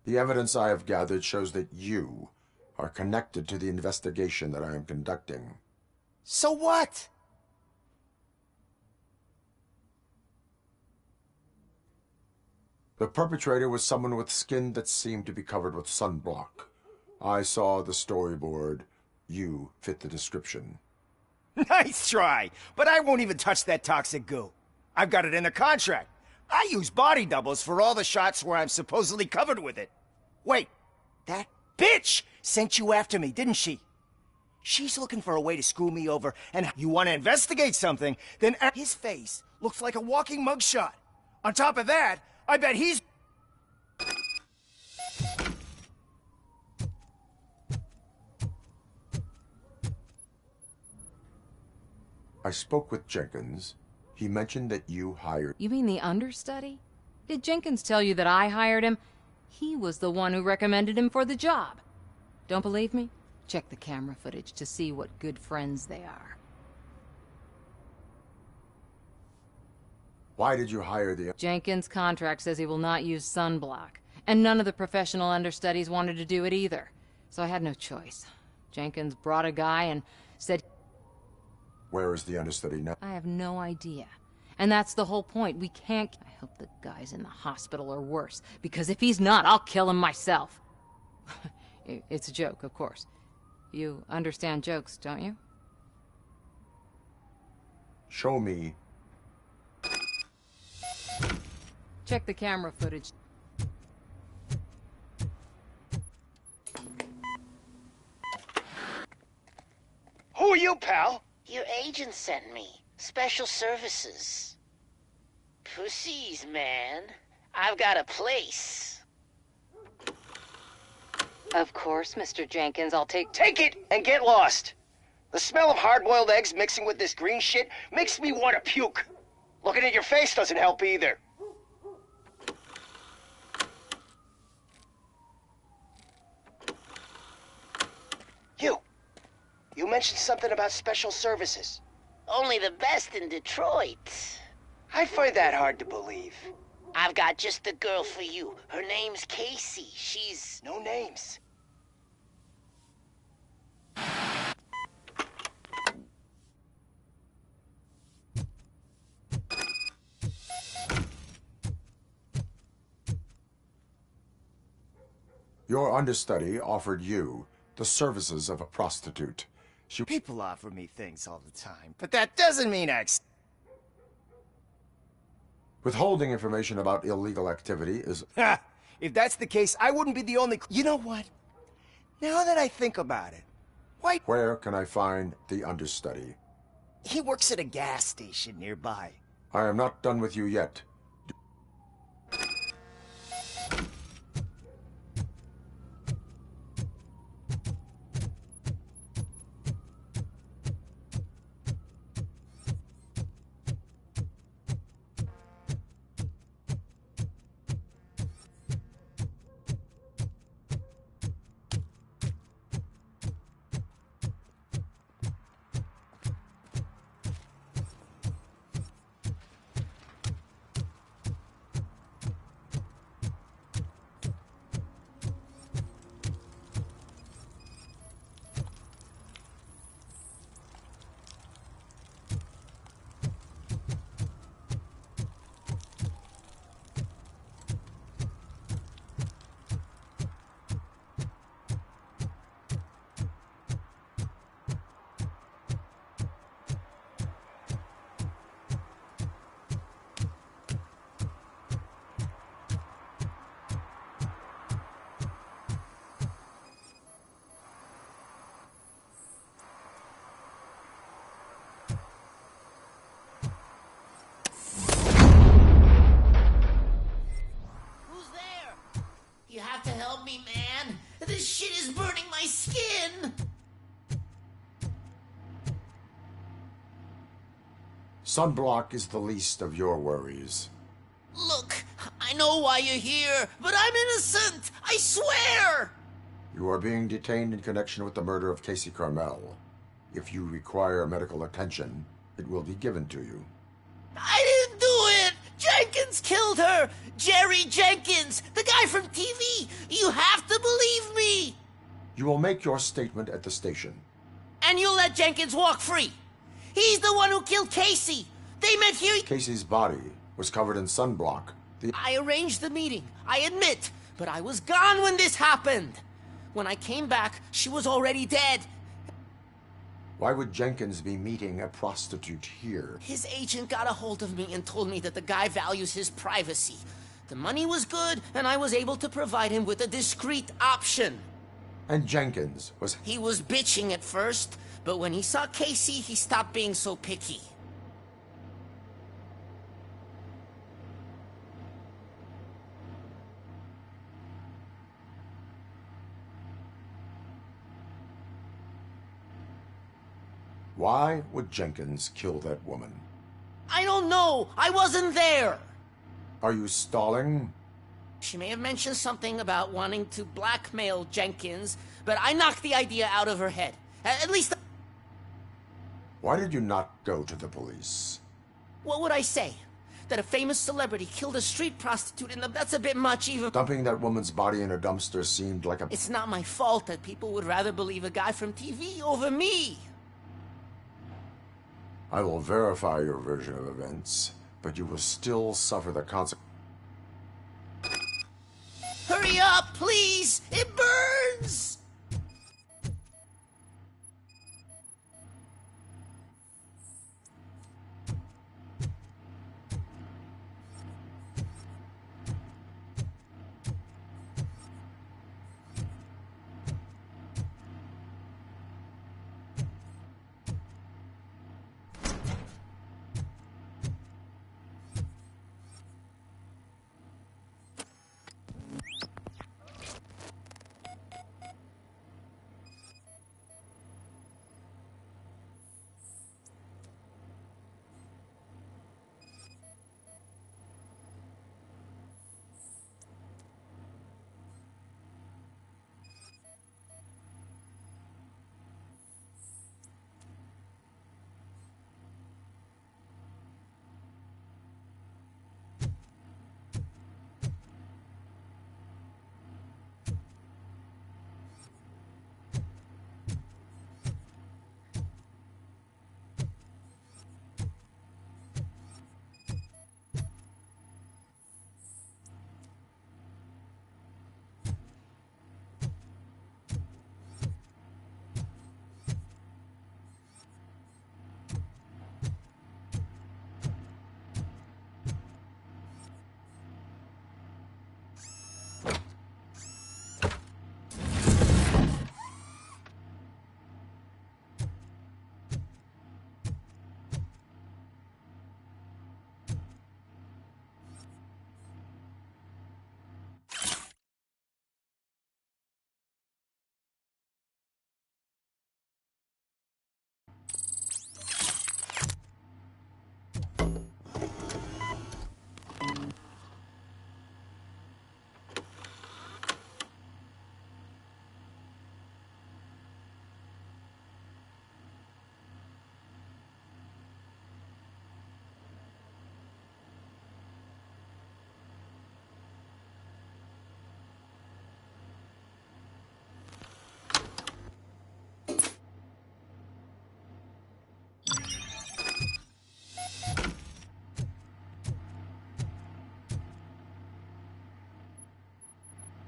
The evidence I have gathered shows that you are connected to the investigation that I am conducting. So what? The perpetrator was someone with skin that seemed to be covered with sunblock. I saw the storyboard. You fit the description. Nice try, but I won't even touch that toxic goo. I've got it in the contract. I use body doubles for all the shots where I'm supposedly covered with it. Wait, that bitch sent you after me, didn't she? She's looking for a way to screw me over, and you want to investigate something, then his face looks like a walking mugshot. On top of that, I bet he's... I spoke with Jenkins. He mentioned that you hired... You mean the understudy? Did Jenkins tell you that I hired him? He was the one who recommended him for the job. Don't believe me? Check the camera footage to see what good friends they are. Why did you hire the... Jenkins' contract says he will not use sunblock, and none of the professional understudies wanted to do it either. So I had no choice. Jenkins brought a guy and said... Where is the understudy now? I have no idea. And that's the whole point. We can't... I hope the guy's in the hospital or worse, because if he's not, I'll kill him myself. It's a joke, of course. You understand jokes, don't you? Show me. Check the camera footage. Who are you, pal? Your agent sent me. Special services. Pussies, man. I've got a place. Of course, Mr. Jenkins, I'll take... Take it and get lost. The smell of hard-boiled eggs mixing with this green shit makes me want to puke. Looking at your face doesn't help either. You mentioned something about special services. Only the best in Detroit. I find that hard to believe. I've got just the girl for you. Her name's Casey. She's... No names. Your understudy offered you the services of a prostitute. People offer me things all the time, but that doesn't mean Withholding information about illegal activity is... Ha! If that's the case, I wouldn't be the only... You know what? Now that I think about it, why... Where can I find the understudy? He works at a gas station nearby. I am not done with you yet. You have to help me, man. This shit is burning my skin. Sunblock is the least of your worries. Look, I know why you're here, but I'm innocent. I swear. You are being detained in connection with the murder of Casey Carmel. If you require medical attention, it will be given to you. I didn't do it. Jenkins Jenkins killed her! Jerry Jenkins! The guy from TV! You have to believe me! You will make your statement at the station. And you'll let Jenkins walk free! He's the one who killed Casey! They met here... Casey's body was covered in sunblock. I arranged the meeting, I admit, but I was gone when this happened. When I came back, she was already dead. Why would Jenkins be meeting a prostitute here? His agent got a hold of me and told me that the guy values his privacy. The money was good, and I was able to provide him with a discreet option. And Jenkins was... He was bitching at first, but when he saw Casey, he stopped being so picky. Why would Jenkins kill that woman? I don't know! I wasn't there! Are you stalling? She may have mentioned something about wanting to blackmail Jenkins, but I knocked the idea out of her head. At least... Why did you not go to the police? What would I say? That a famous celebrity killed a street prostitute, and that's a bit much even... Dumping that woman's body in a dumpster seemed like a... It's not my fault that people would rather believe a guy from TV over me. I will verify your version of events, but you will still suffer the consequences. Hurry up, please! It burns!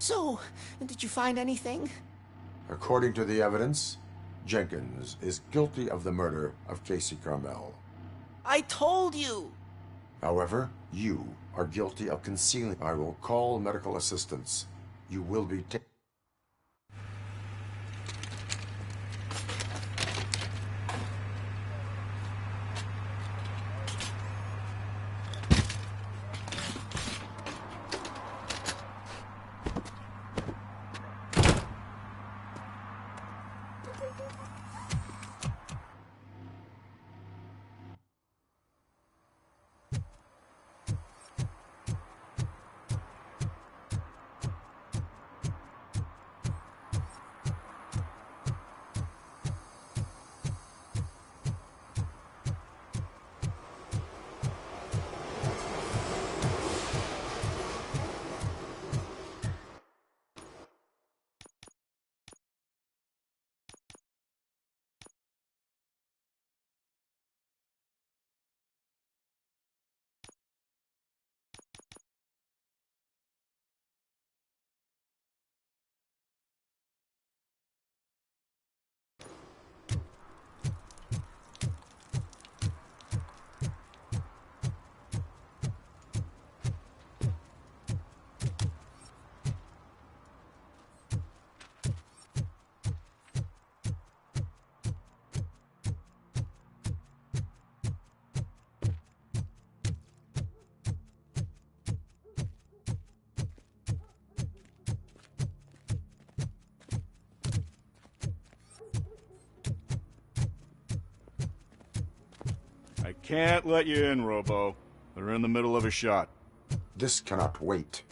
So, did you find anything? According to the evidence, Jenkins is guilty of the murder of Casey Carmel. I told you! However, you are guilty of concealing. I will call medical assistance. You will be taken. Can't let you in, Robo. They're in the middle of a shot. This cannot wait.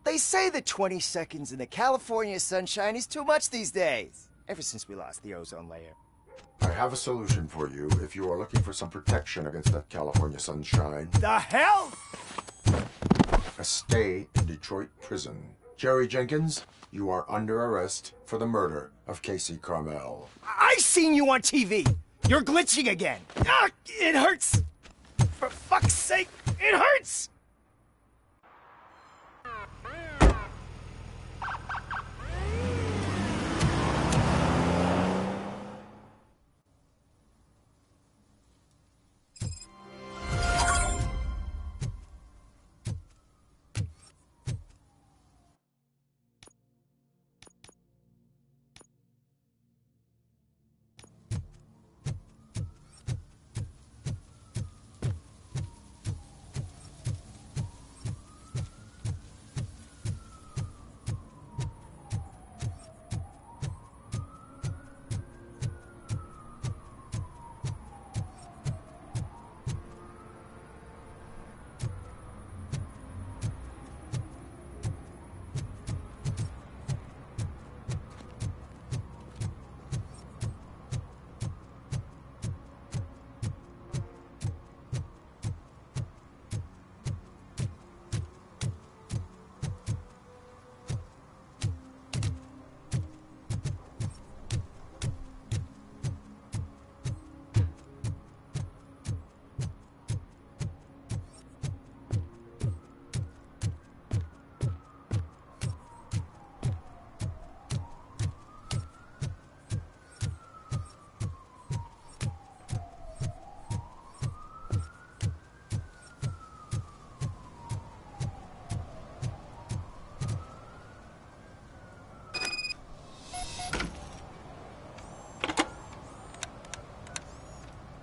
They say that 20 seconds in the California sunshine is too much these days. Ever since we lost the ozone layer. I have a solution for you if you are looking for some protection against that California sunshine. The hell? A stay in Detroit prison. Jerry Jenkins, you are under arrest for the murder of Casey Carmel. I seen you on TV. You're glitching again. Ah, it hurts. For fuck's sake, it hurts.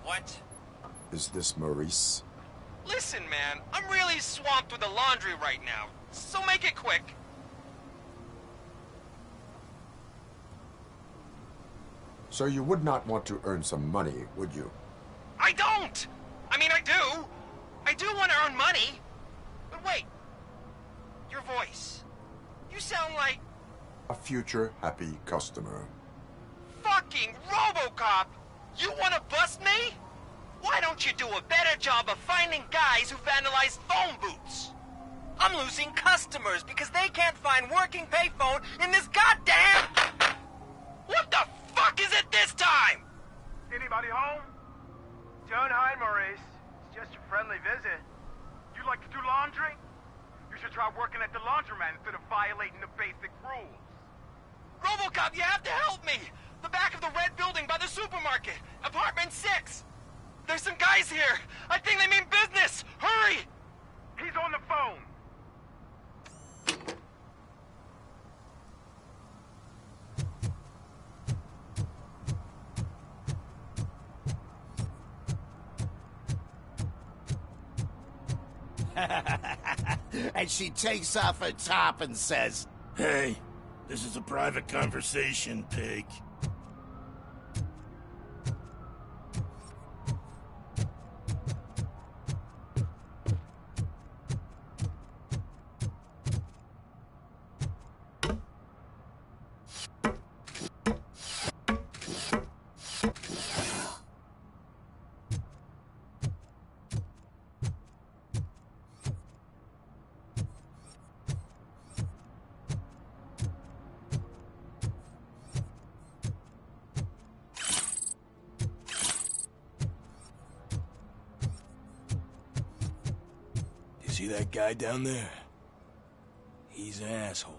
What? Is this Maurice? Listen, man, I'm really swamped with the laundry right now, so make it quick. So you would not want to earn some money, would you? I don't! I mean, I do. I do want to earn money. But wait. Your voice. You sound like... A future happy customer. fucking RoboCop! You want to bust me? Why don't you do a better job of finding guys who vandalize phone booths? I'm losing customers because they can't find working payphone in this goddamn... What the fuck is it this time? Anybody home? Don't hide, Maurice. It's just a friendly visit. You like to do laundry? You should try working at the laundromat instead of violating the basic rules. RoboCop, you have to help me! The back of the red building by the supermarket. Apartment 6. There's some guys here. I think they mean business. Hurry! He's on the phone. And she takes off her top and says, "Hey, this is a private conversation, pig." See that guy down there? He's an asshole.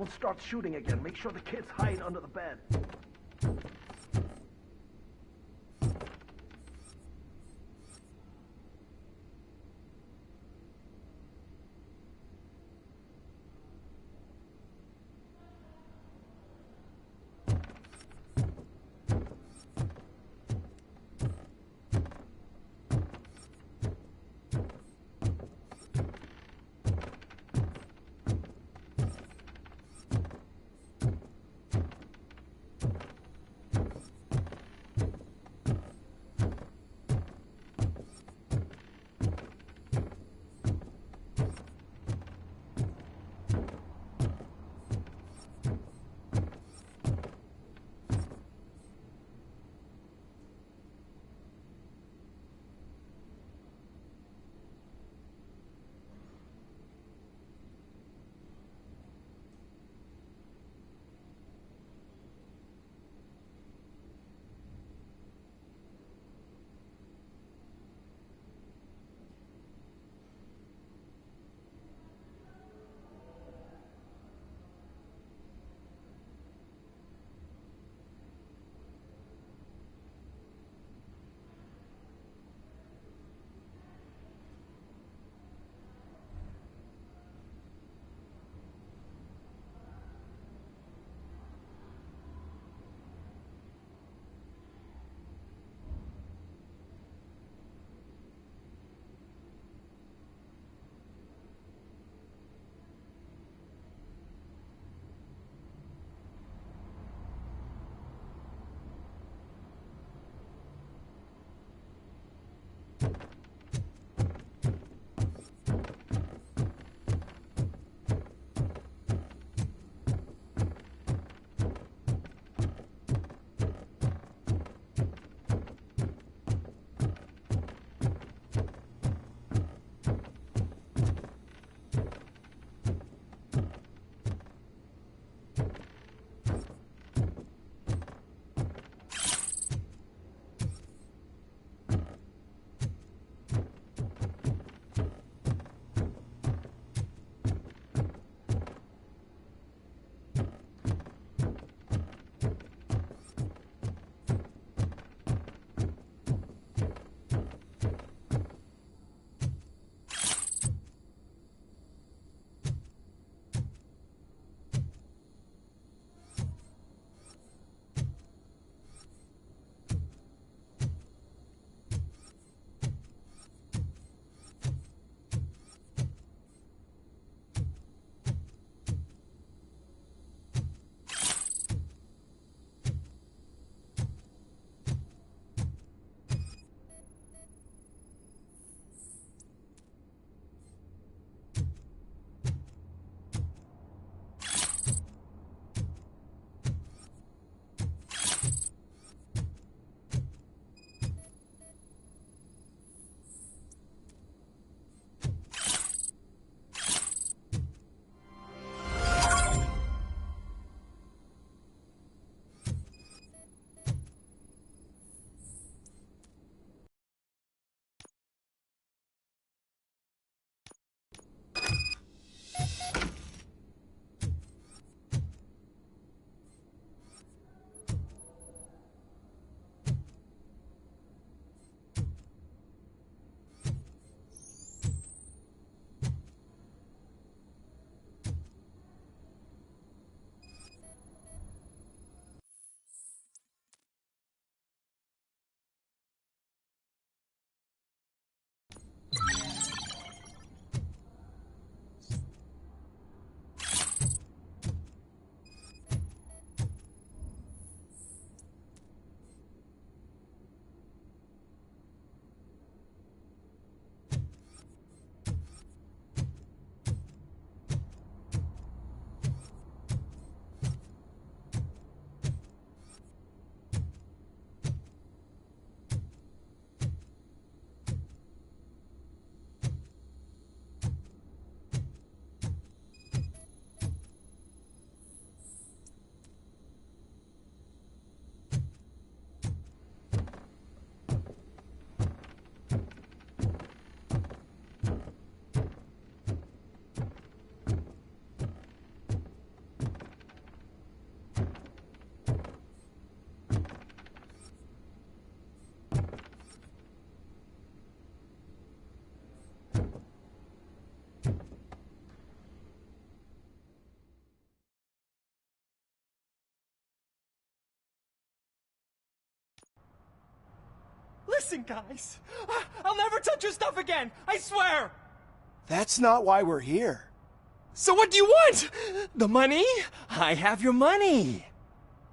will start shooting again. Make sure the kids hide under the bed. Listen, guys. I'll never touch your stuff again. I swear. That's not why we're here. So what do you want? The money? I have your money.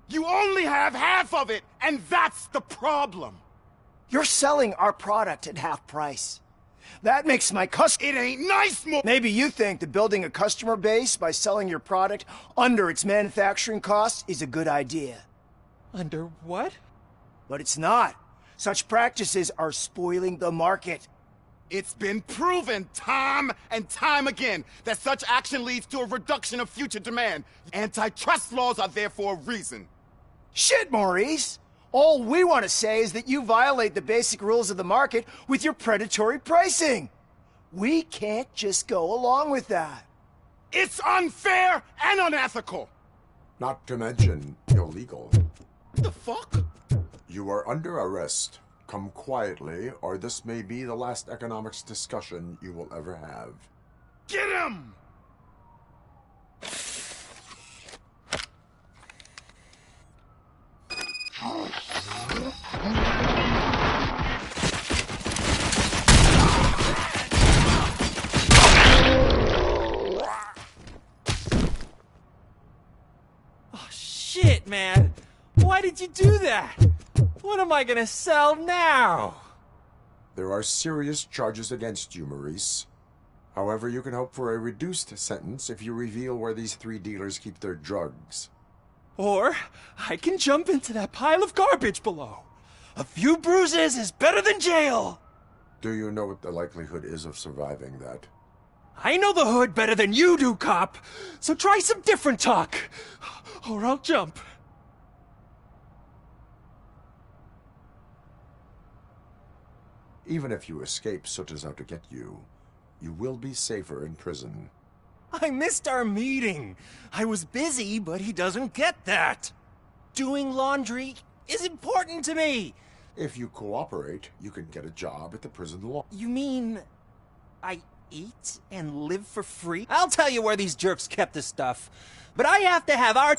You only have half of it, and that's the problem. You're selling our product at half price. That makes my customer... It ain't nice, Maybe you think that building a customer base by selling your product under its manufacturing costs is a good idea. Under what? But it's not. Such practices are spoiling the market. It's been proven time and time again that such action leads to a reduction of future demand. Antitrust laws are there for a reason. Shit, Maurice! All we want to say is that you violate the basic rules of the market with your predatory pricing. We can't just go along with that. It's unfair and unethical! Not to mention illegal. What the fuck? You are under arrest. Come quietly, or this may be the last economics discussion you will ever have. Get him! Oh, shit, man. Why did you do that? What am I gonna sell now? There are serious charges against you, Maurice. However, you can hope for a reduced sentence if you reveal where these 3 dealers keep their drugs. Or I can jump into that pile of garbage below. A few bruises is better than jail. Do you know what the likelihood is of surviving that? I know the hood better than you do, cop. So try some different talk, or I'll jump. Even if you escape Soot is out to get you, you will be safer in prison. I missed our meeting. I was busy, but he doesn't get that. Doing laundry is important to me. If you cooperate, you can get a job at the prison law. You mean I eat and live for free? I'll tell you where these jerks kept the stuff, but I have to have our...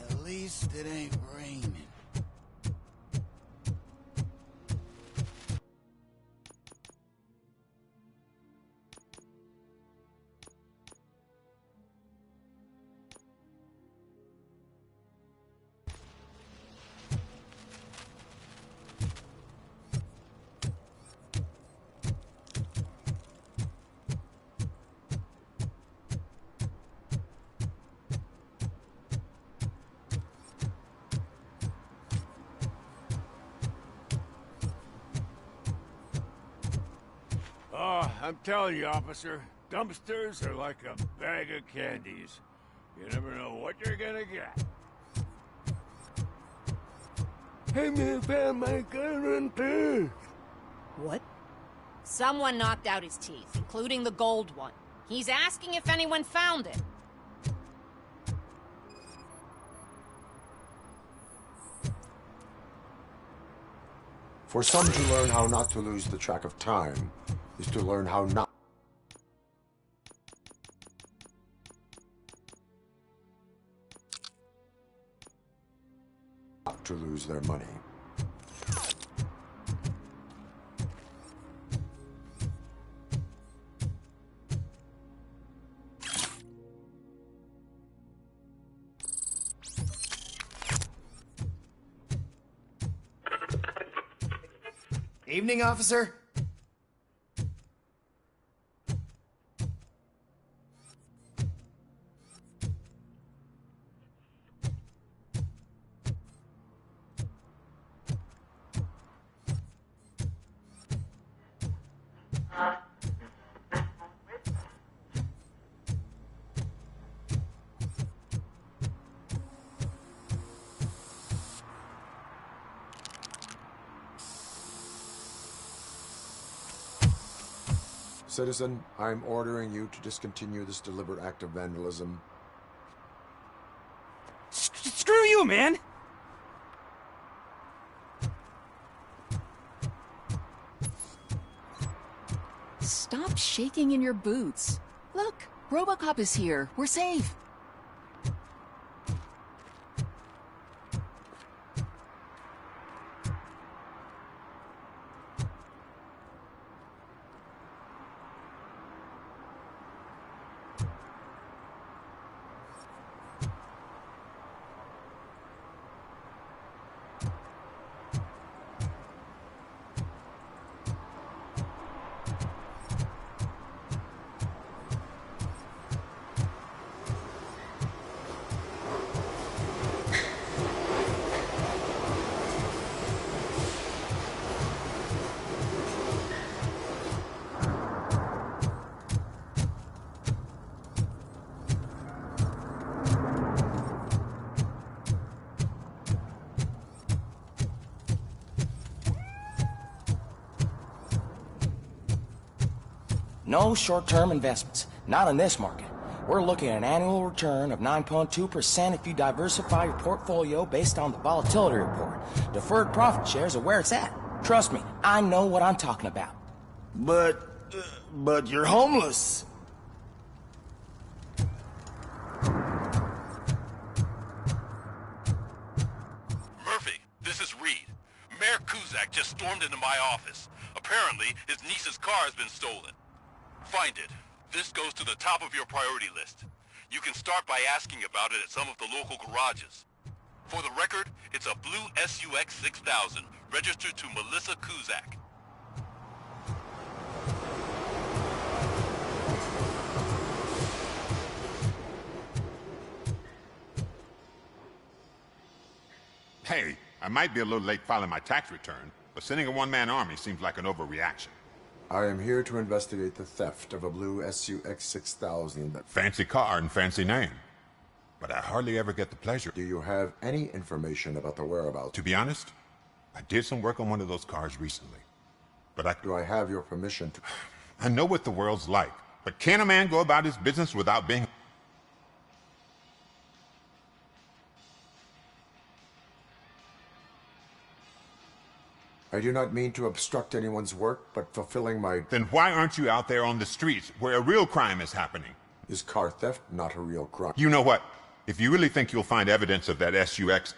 At least it ain't raining. Oh, I'm telling you, officer, dumpsters are like a bag of candies. You never know what you're gonna get. Hey, man, found my gun too. What? Someone knocked out his teeth, including the gold one. He's asking if anyone found it. For some to learn how not to lose the track of time is to learn how not to lose their money. Evening, officer. Citizen, I'm ordering you to discontinue this deliberate act of vandalism. Screw you, man! Stop shaking in your boots. Look, RoboCop is here. We're safe. No short-term investments, not in this market. We're looking at an annual return of 9.2% if you diversify your portfolio based on the volatility report. Deferred profit shares are where it's at. Trust me, I know what I'm talking about. But you're homeless. Murphy, this is Reed. Mayor Kuzak just stormed into my office. Apparently, his niece's car has been stolen. Find it. This goes to the top of your priority list. You can start by asking about it at some of the local garages. For the record, it's a blue SUX 6000, registered to Melissa Kuzak. Hey, I might be a little late filing my tax return, but sending a one-man army seems like an overreaction. I am here to investigate the theft of a blue SUX 6000. Fancy car and fancy name. But I hardly ever get the pleasure. Do you have any information about the whereabouts? To be honest, I did some work on one of those cars recently. But Do I have your permission to... I know what the world's like, but can a man go about his business without being... I do not mean to obstruct anyone's work, but fulfilling my... Then why aren't you out there on the streets, where a real crime is happening? Is car theft not a real crime? You know what? If you really think you'll find evidence of that SUX...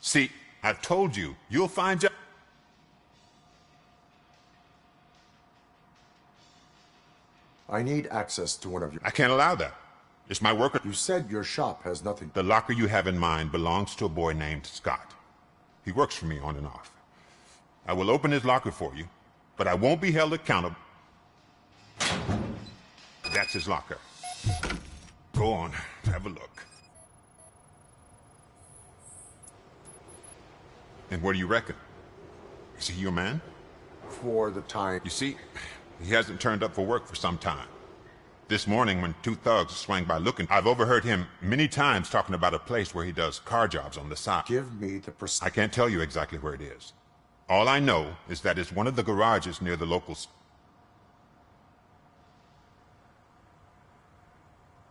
See, I've told you, you'll find your... I need access to one of your... I can't allow that. It's my worker. You said your shop has nothing... The locker you have in mind belongs to a boy named Scott. He works for me on and off. I will open his locker for you, but I won't be held accountable. That's his locker. Go on, have a look. And what do you reckon? Is he your man? For the time... You see, he hasn't turned up for work for some time. This morning, when two thugs swang by looking, I've overheard him many times talking about a place where he does car jobs on the side. Give me the I can't tell you exactly where it is. All I know is that it's one of the garages near the local...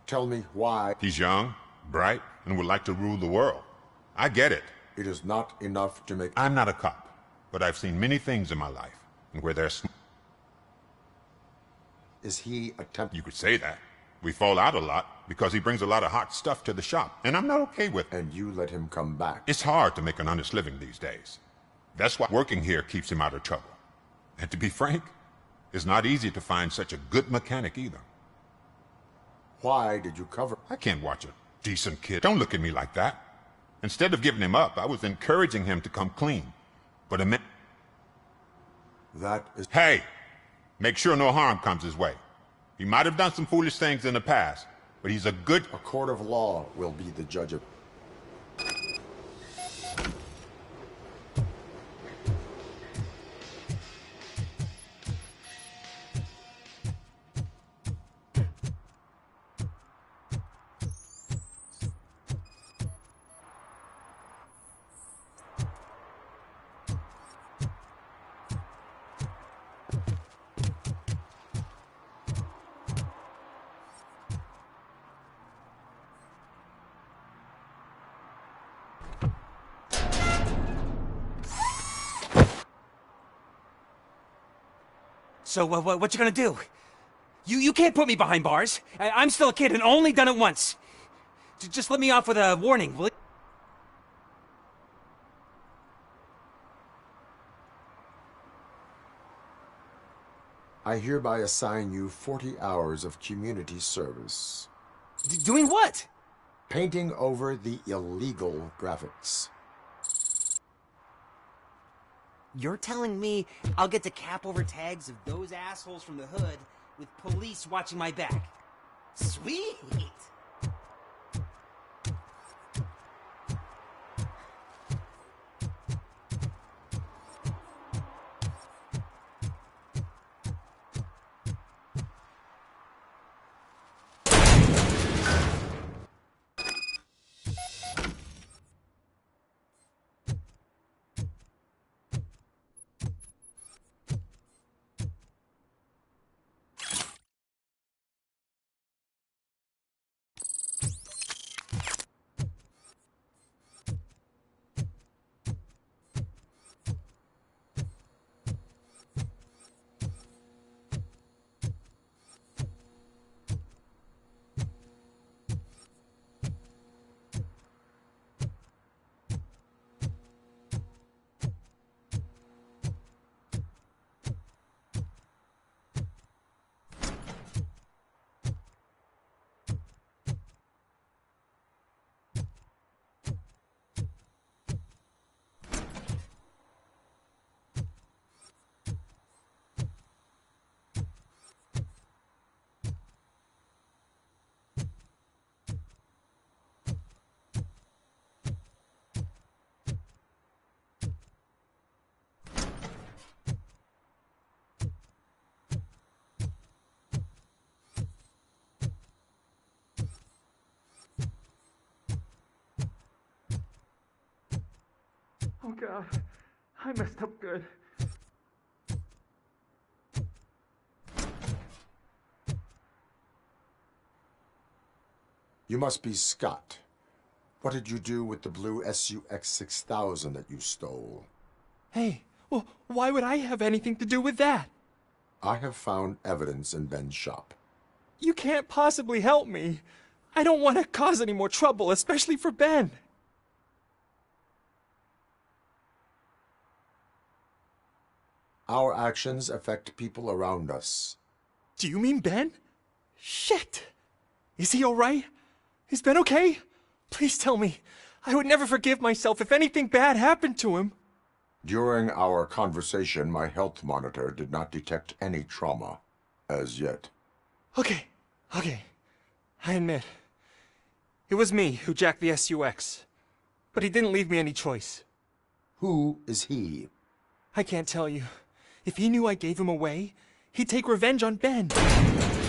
Tell me why... He's young, bright, and would like to rule the world. I get it. It is not enough to make... I'm not a cop, but I've seen many things in my life, and where there's... Is he attempting... You could say that. We fall out a lot because he brings a lot of hot stuff to the shop, and I'm not okay with it. And you let him come back. It's hard to make an honest living these days. That's why working here keeps him out of trouble. And to be frank, it's not easy to find such a good mechanic either. Why did you cover... I can't watch a decent kid. Don't look at me like that. Instead of giving him up, I was encouraging him to come clean. But a minute... That is... Hey! Make sure no harm comes his way. He might have done some foolish things in the past, but he's a good... A court of law will be the judge of... So, what you gonna do? You can't put me behind bars. I'm still a kid and only done it once. Just let me off with a warning, will you? I hereby assign you 40 hours of community service. Doing what? Painting over the illegal graphics. You're telling me I'll get to cap over tags of those assholes from the hood with police watching my back? Sweet! Oh God, I messed up good. You must be Scott. What did you do with the blue SUX 6000 that you stole? Hey, well, why would I have anything to do with that? I have found evidence in Ben's shop. You can't possibly help me. I don't want to cause any more trouble, especially for Ben. Our actions affect people around us. Do you mean Ben? Shit! Is he alright? Is Ben okay? Please tell me. I would never forgive myself if anything bad happened to him. During our conversation, my health monitor did not detect any trauma as yet. Okay. I admit. It was me who jacked the SUX. But he didn't leave me any choice. Who is he? I can't tell you. If he knew I gave him away, he'd take revenge on Ben.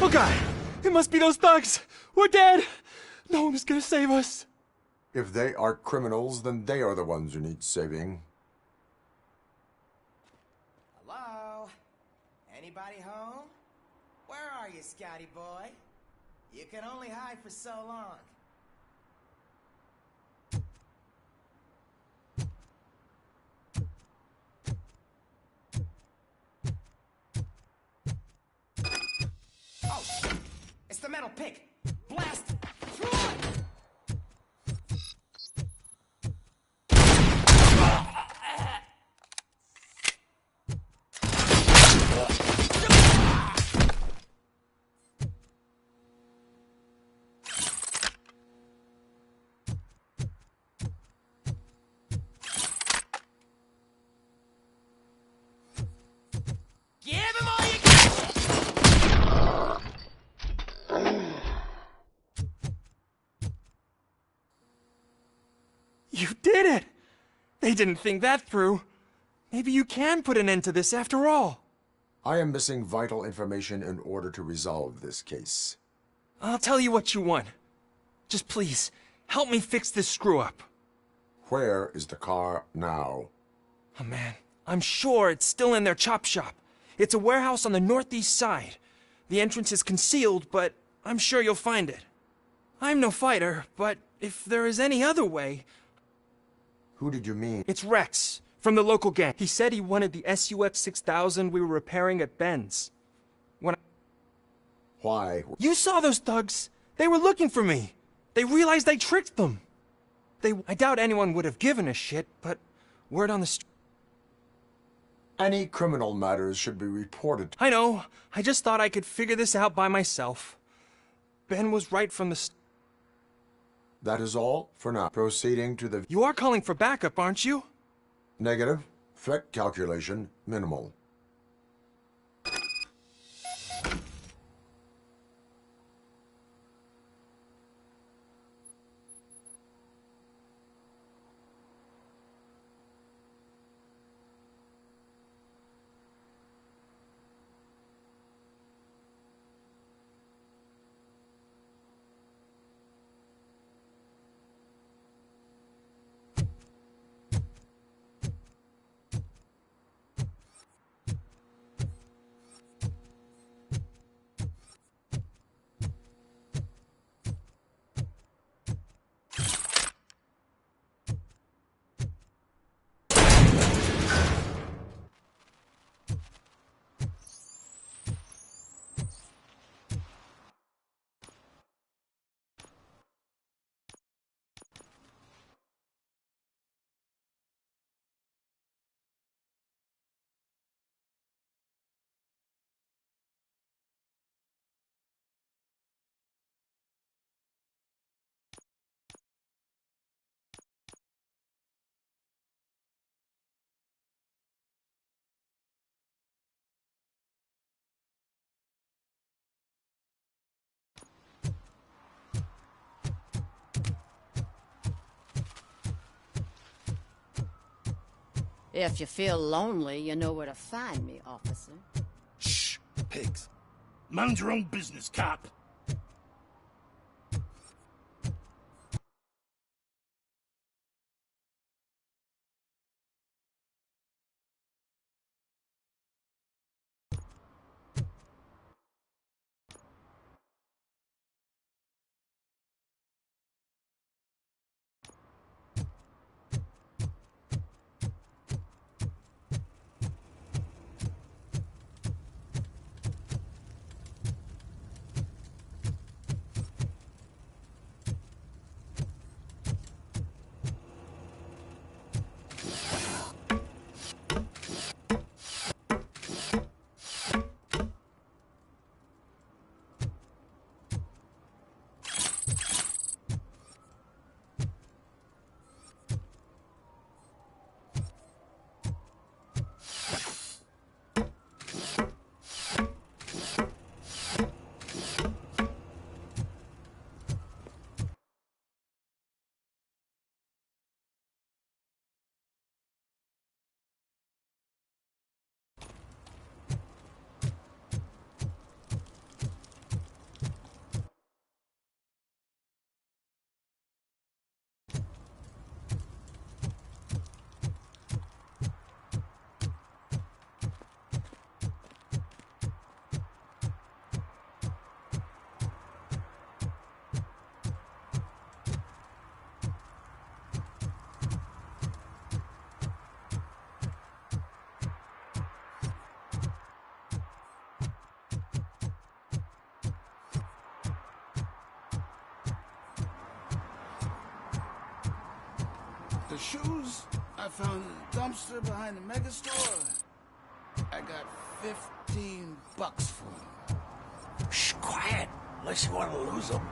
Oh God! It must be those thugs! We're dead! No one is gonna save us. If they are criminals, then they are the ones who need saving. Hello? Anybody home? Where are you, Scotty boy? You can only hide for so long. Oh, shit! It's the metal pick! Blast! Through it! Give him all you got! You did it! They didn't think that through. Maybe you can put an end to this after all. I am missing vital information in order to resolve this case. I'll tell you what you want. Just please, help me fix this screw-up. Where is the car now? Oh man, I'm sure it's still in their chop shop. It's a warehouse on the northeast side. The entrance is concealed, but I'm sure you'll find it. I'm no fighter, but if there is any other way... Who did you mean? It's Rex, from the local gang. He said he wanted the SUX 6000 we were repairing at Ben's. Why? You saw those thugs! They were looking for me! They realized I tricked them! I doubt anyone would have given a shit, but word on the street... Any criminal matters should be reported. I know. I just thought I could figure this out by myself. Ben was right from the That is all for now. Proceeding to the... You are calling for backup, aren't you? Negative. Threat calculation minimal. If you feel lonely, you know where to find me, officer. Shh, pigs. Mind your own business, cop. I found a dumpster behind the mega store. I got $15 for them. Shh, quiet. Unless you want to lose them.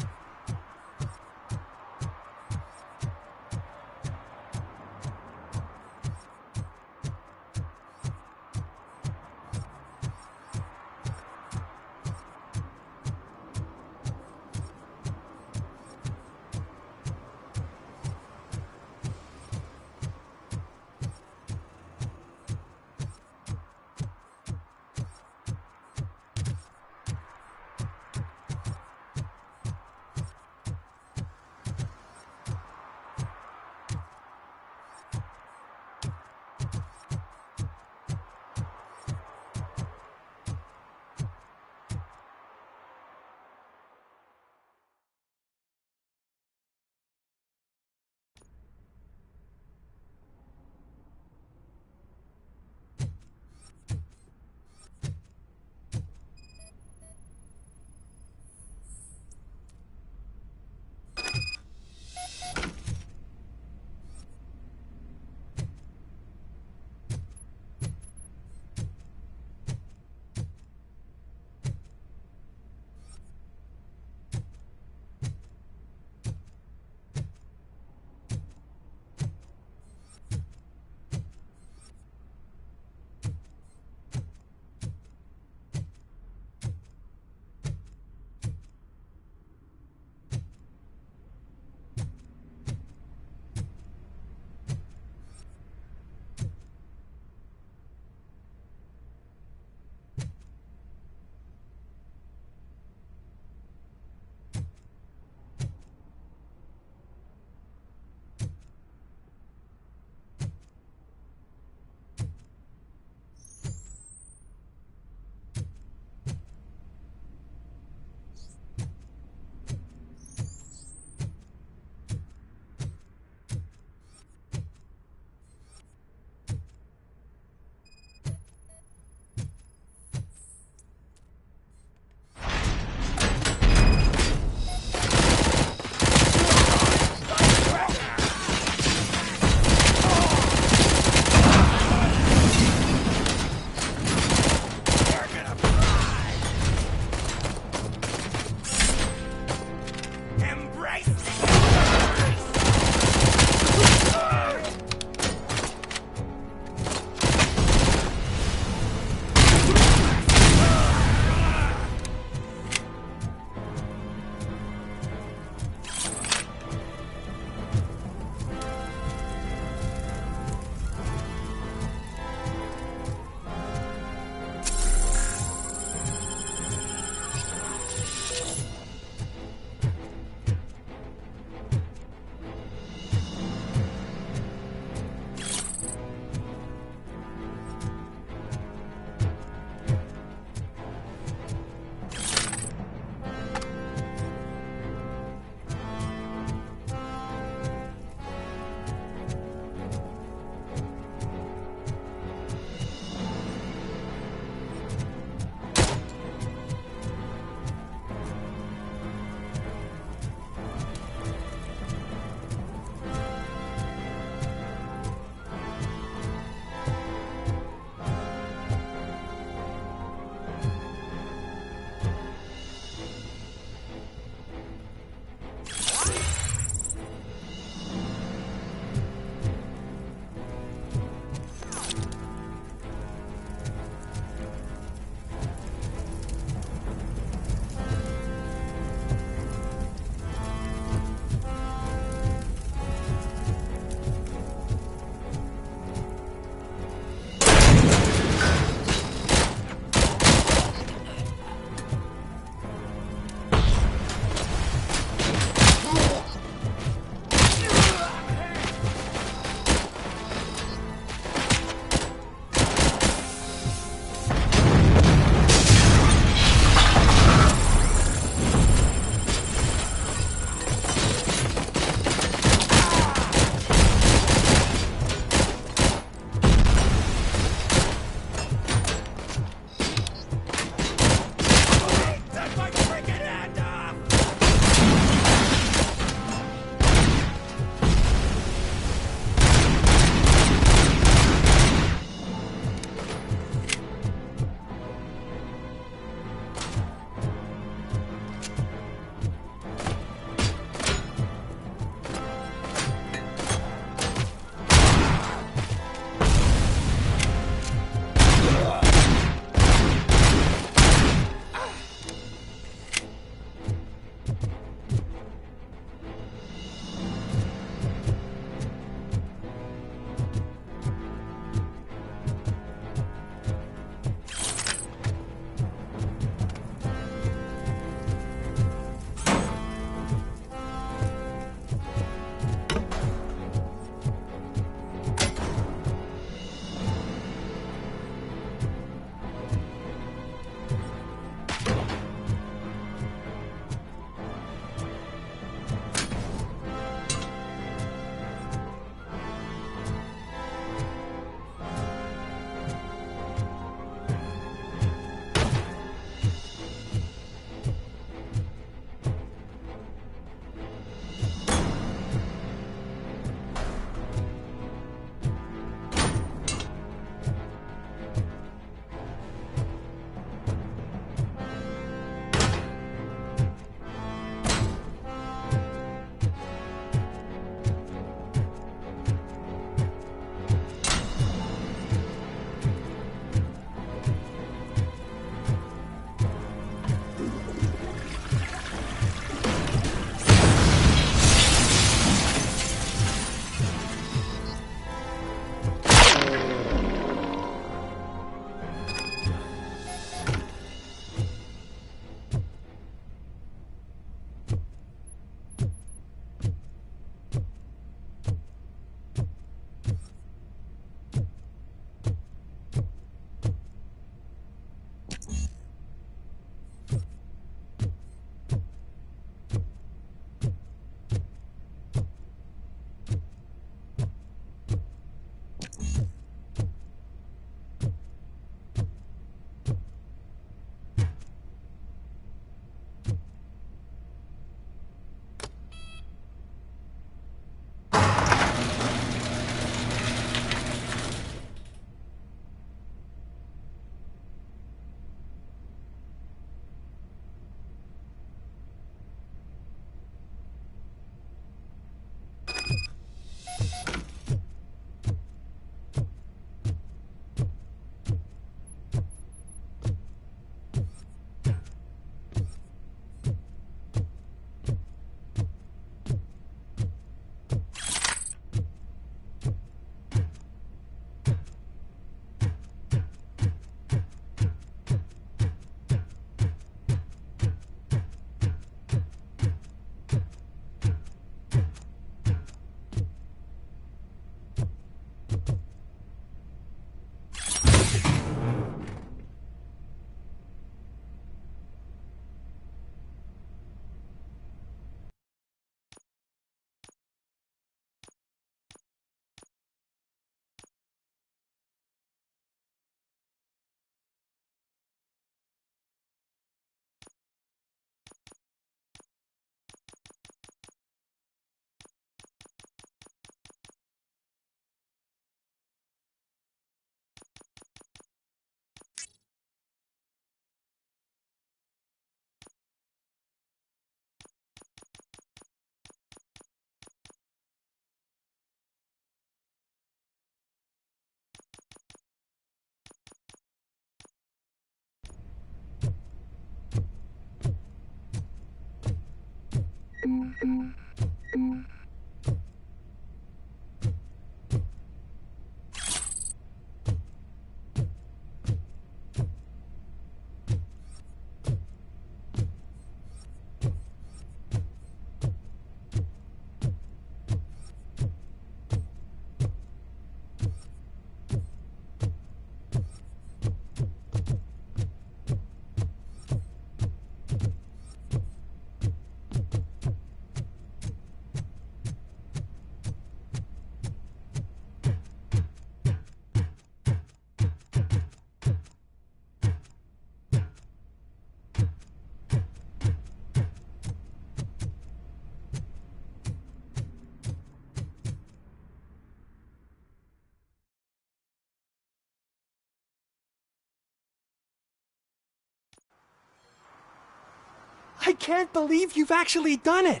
I can't believe you've actually done it!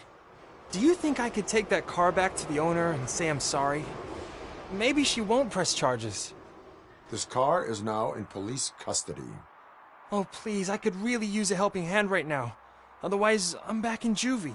Do you think I could take that car back to the owner and say I'm sorry? Maybe she won't press charges. This car is now in police custody. Oh, please, I could really use a helping hand right now. Otherwise, I'm back in juvie.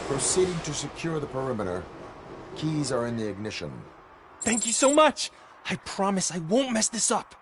Proceeding to secure the perimeter. Keys are in the ignition. Thank you so much! I promise I won't mess this up.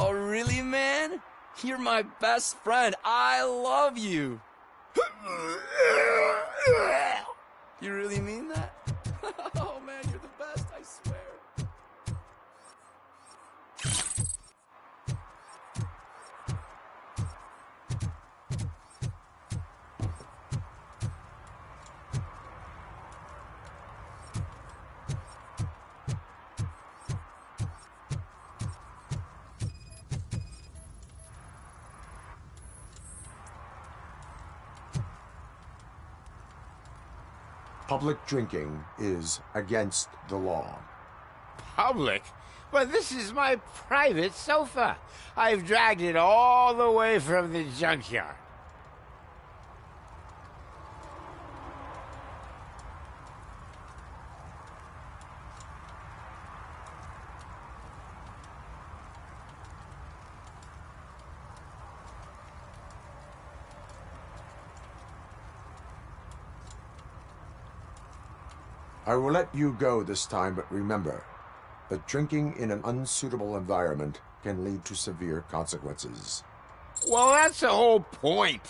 Oh, really, man? You're my best friend. I love you. You really mean that? Oh, man, you're the best, I swear. Public drinking is against the law. Public? But this is my private sofa. I've dragged it all the way from the junkyard. I will let you go this time, but remember that drinking in an unsuitable environment can lead to severe consequences. Well, that's the whole point.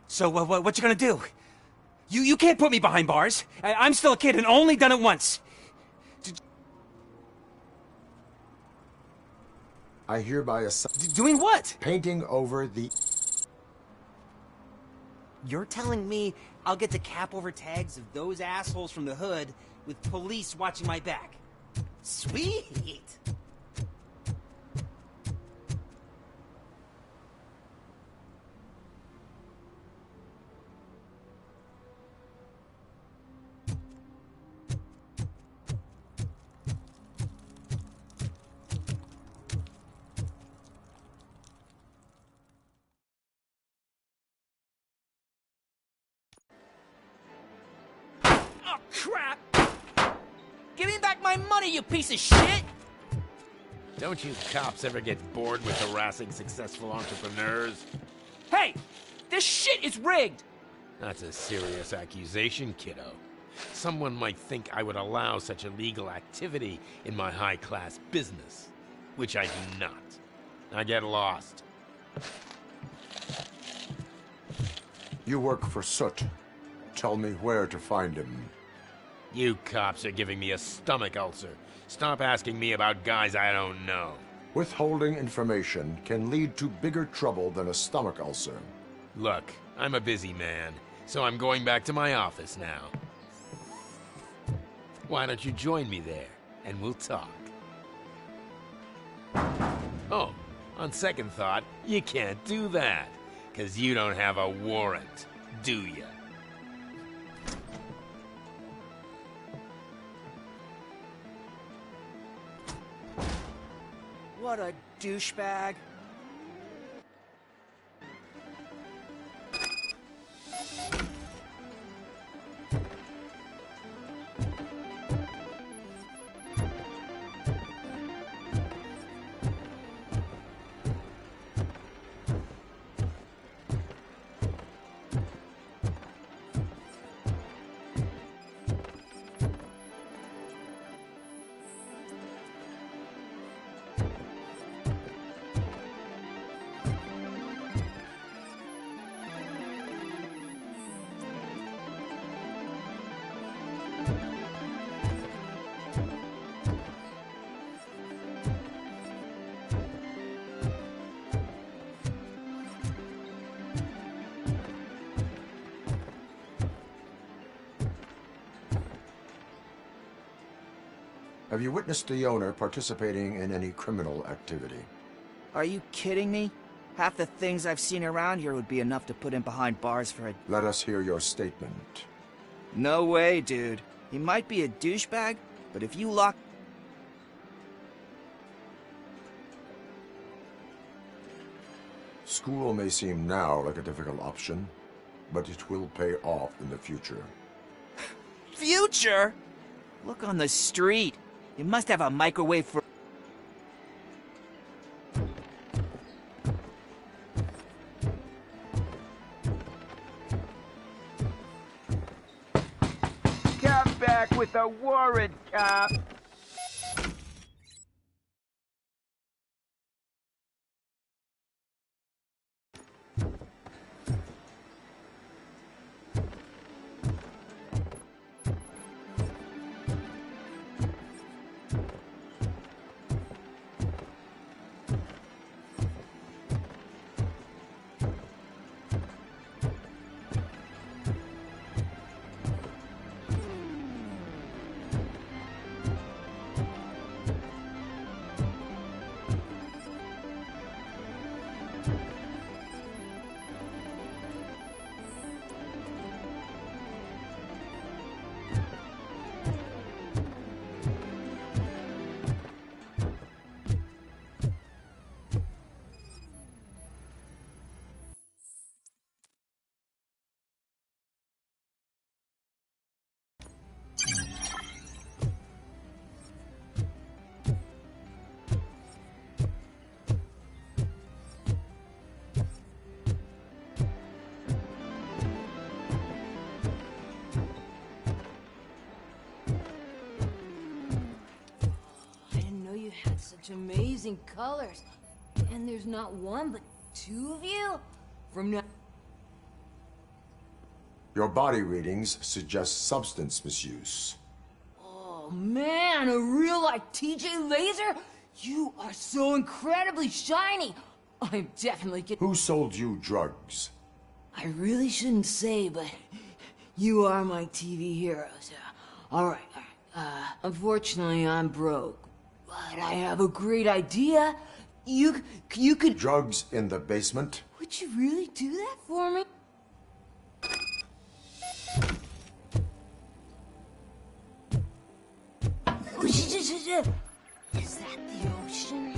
So, what you gonna do? You can't put me behind bars. I'm still a kid and only done it once. I hereby assign... Doing what? Painting over the... You're telling me I'll get to cap over tags of those assholes from the hood with police watching my back? Sweet! my money, you piece of shit! Don't you cops ever get bored with harassing successful entrepreneurs? Hey! This shit is rigged! That's a serious accusation, kiddo. Someone might think I would allow such illegal activity in my high-class business, which I do not. I get lost. You work for Soot. Tell me where to find him. You cops are giving me a stomach ulcer. Stop asking me about guys I don't know. Withholding information can lead to bigger trouble than a stomach ulcer. Look, I'm a busy man, so I'm going back to my office now. Why don't you join me there, and we'll talk. Oh, on second thought, you can't do that, 'cause you don't have a warrant, do ya? What a douchebag. Have you witnessed the owner participating in any criminal activity? Are you kidding me? Half the things I've seen around here would be enough to put him behind bars for a... Let us hear your statement. No way, dude. He might be a douchebag, but if you lock... School may seem now like a difficult option, but it will pay off in the future. Future? Look on the street. You must have a microwave for... Come back with a warrant, cop! Such amazing colors. And there's not one, but two of you? From now... Your body readings suggest substance misuse. Oh man, a real like TJ Laser? You are so incredibly shiny. I'm definitely getting... Who sold you drugs? I really shouldn't say, but you are my TV heroes. Alright. Unfortunately, I'm broke. But I have a great idea. You could... Drugs in the basement? Would you really do that for me? Is that the ocean?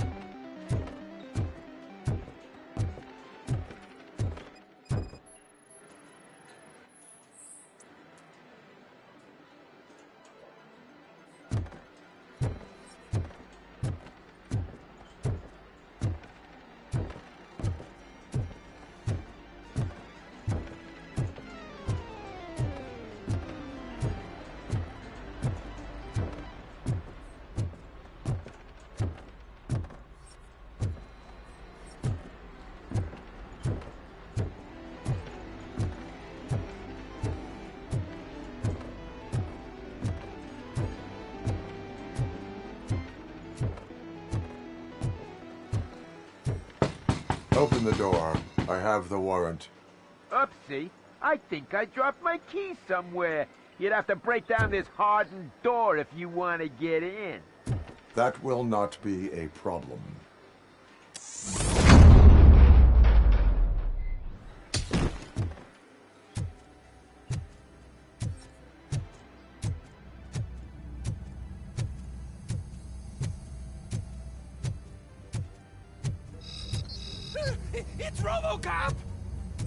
Open the door. I have the warrant. Oopsie. I think I dropped my key somewhere. You'd have to break down this hardened door if you want to get in. That will not be a problem. It's RoboCop!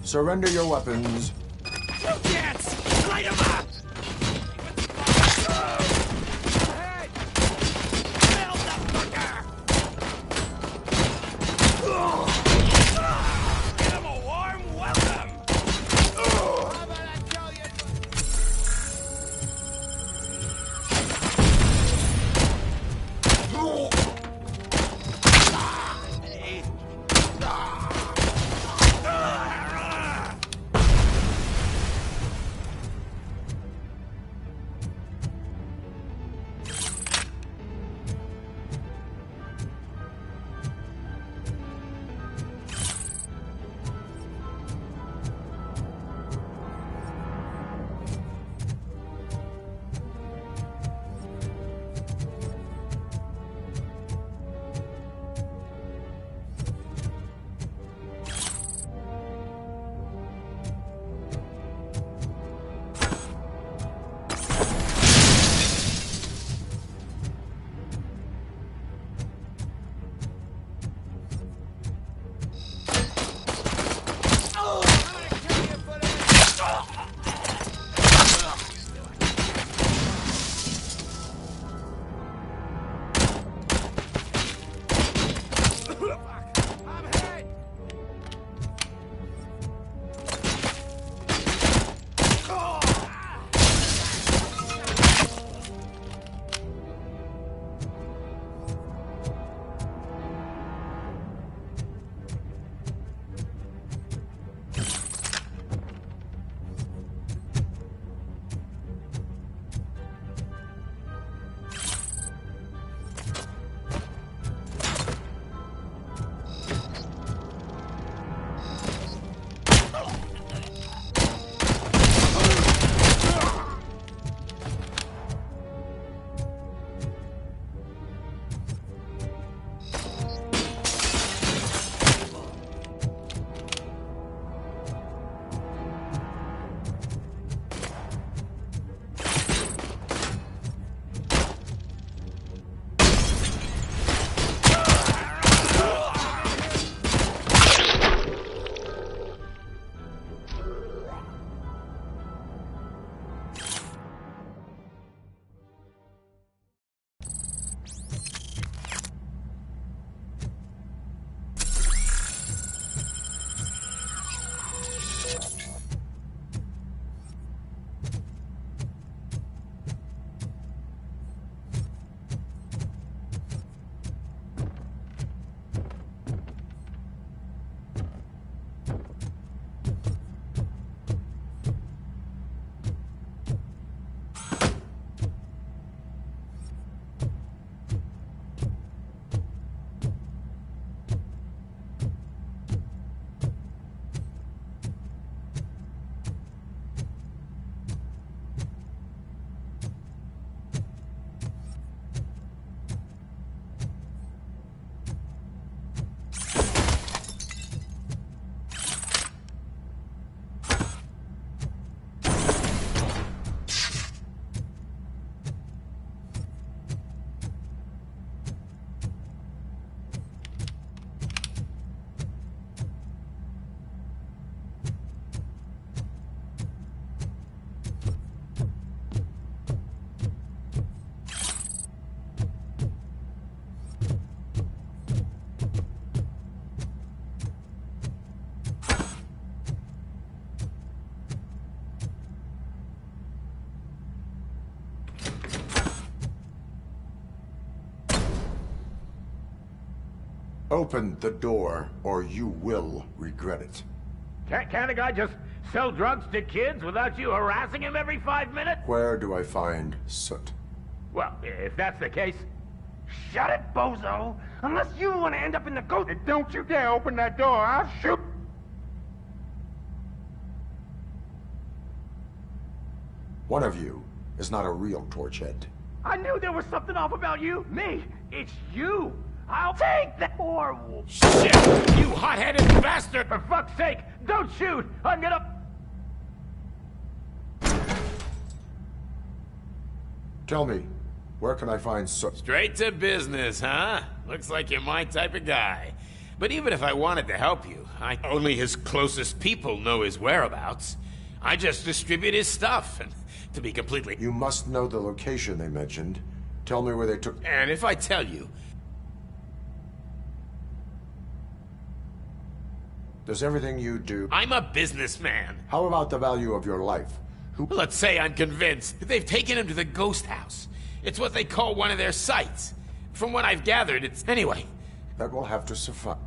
Surrender your weapons. You can't! Light him up! Hey! Kill the fucker! Give him a warm welcome! How about I tell you? Open the door, or you will regret it. Can't a guy just sell drugs to kids without you harassing him every 5 minutes? Where do I find Soot? Well, if that's the case, shut it, bozo! Unless you want to end up in the ghost... And don't you dare open that door, I'll shoot... One of you is not a real torchhead. I knew there was something off about you. Me? It's you. I'll take that poor... Shit! You hot-headed bastard! For fuck's sake, don't shoot! I'm gonna... Tell me, where can I find Straight to business, huh? Looks like you're my type of guy. But even if I wanted to help you, only his closest people know his whereabouts. I just distribute his stuff, and to be completely... You must know the location they mentioned. Tell me where they took... And if I tell you... Does everything you do... I'm a businessman. How about the value of your life? Who... Let's say I'm convinced that they've taken him to the ghost house. It's what they call one of their sites. From what I've gathered, it's... Anyway. That will have to suffice.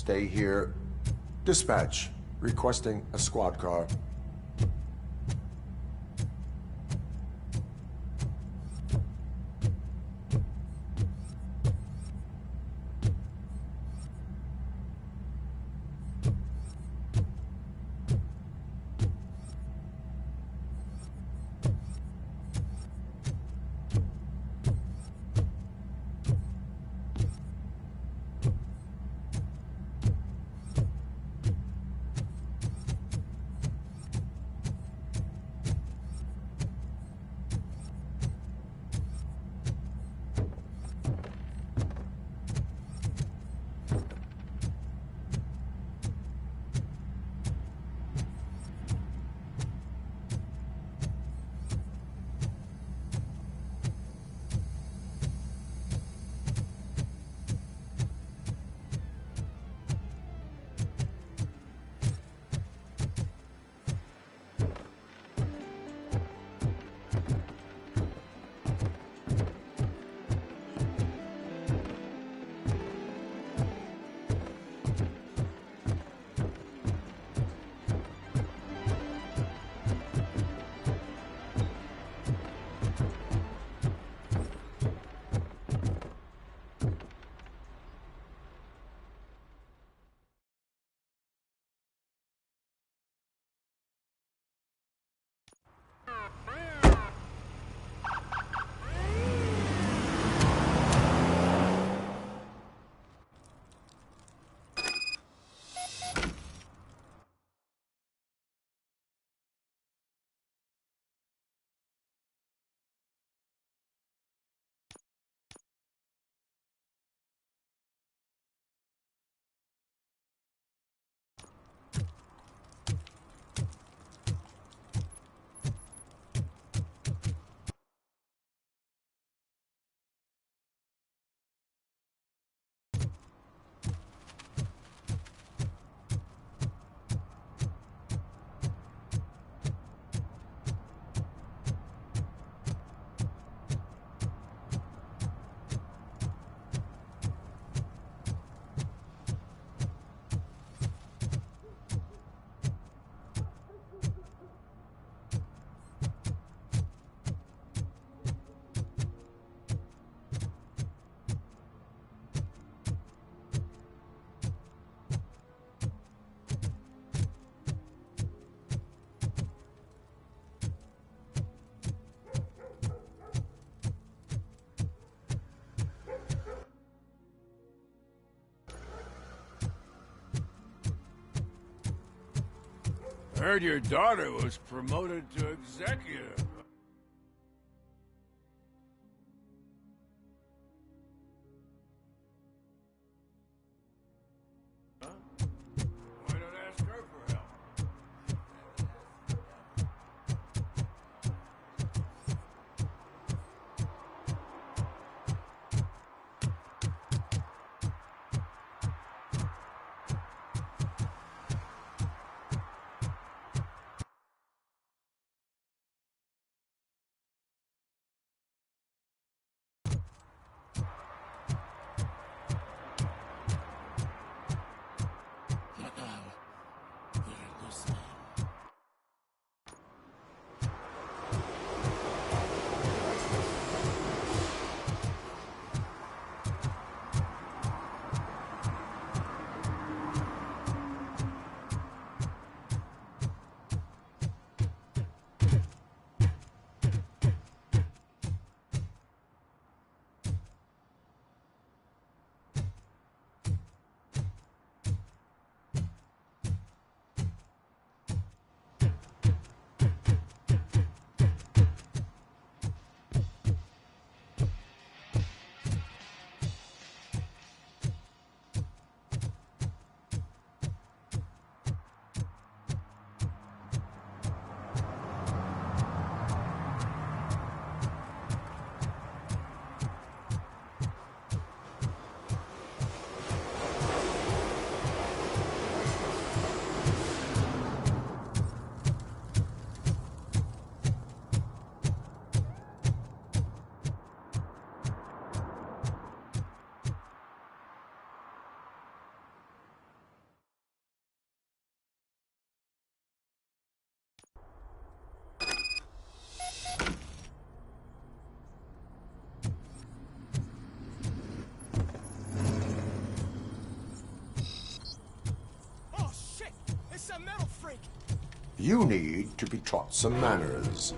Stay here. Dispatch. Requesting a squad car. Heard your daughter was promoted to executive. Huh? Why not ask her for help? You need to be taught some manners.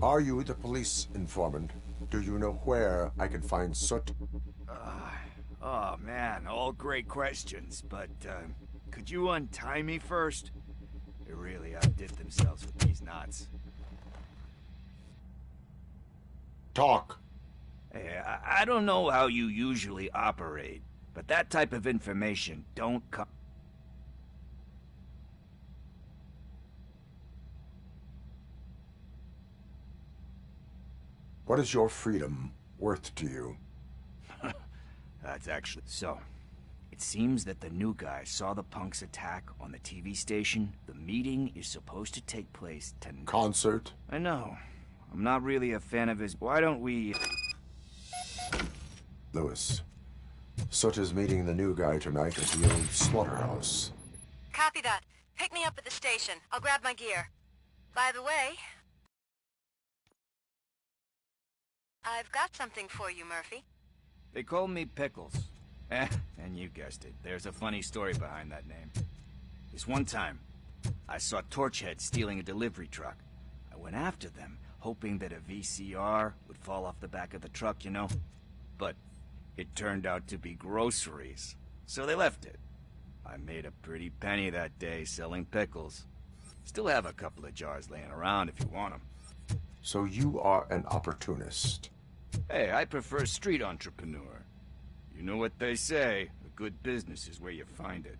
Are you the police informant? Do you know where I can find Soot? Oh man, all great questions, but could you untie me first? They really outdid themselves with these knots. Talk. Hey, I don't know how you usually operate, but that type of information don't come... What is your freedom worth to you? That's actually... So, it seems that the new guy saw the punk's attack on the TV station. The meeting is supposed to take place tonight. Concert? I know. I'm not really a fan of his... Why don't we... Lewis, Soot is meeting the new guy tonight at the old slaughterhouse. Copy that. Pick me up at the station. I'll grab my gear. By the way, I've got something for you, Murphy. They call me Pickles. And you guessed it. There's a funny story behind that name. This one time, I saw Torchhead stealing a delivery truck. I went after them, hoping that a VCR would fall off the back of the truck, you know? But it turned out to be groceries, so they left it. I made a pretty penny that day selling pickles. Still have a couple of jars laying around if you want them. So you are an opportunist. Hey, I prefer street entrepreneur. You know what they say, a good business is where you find it.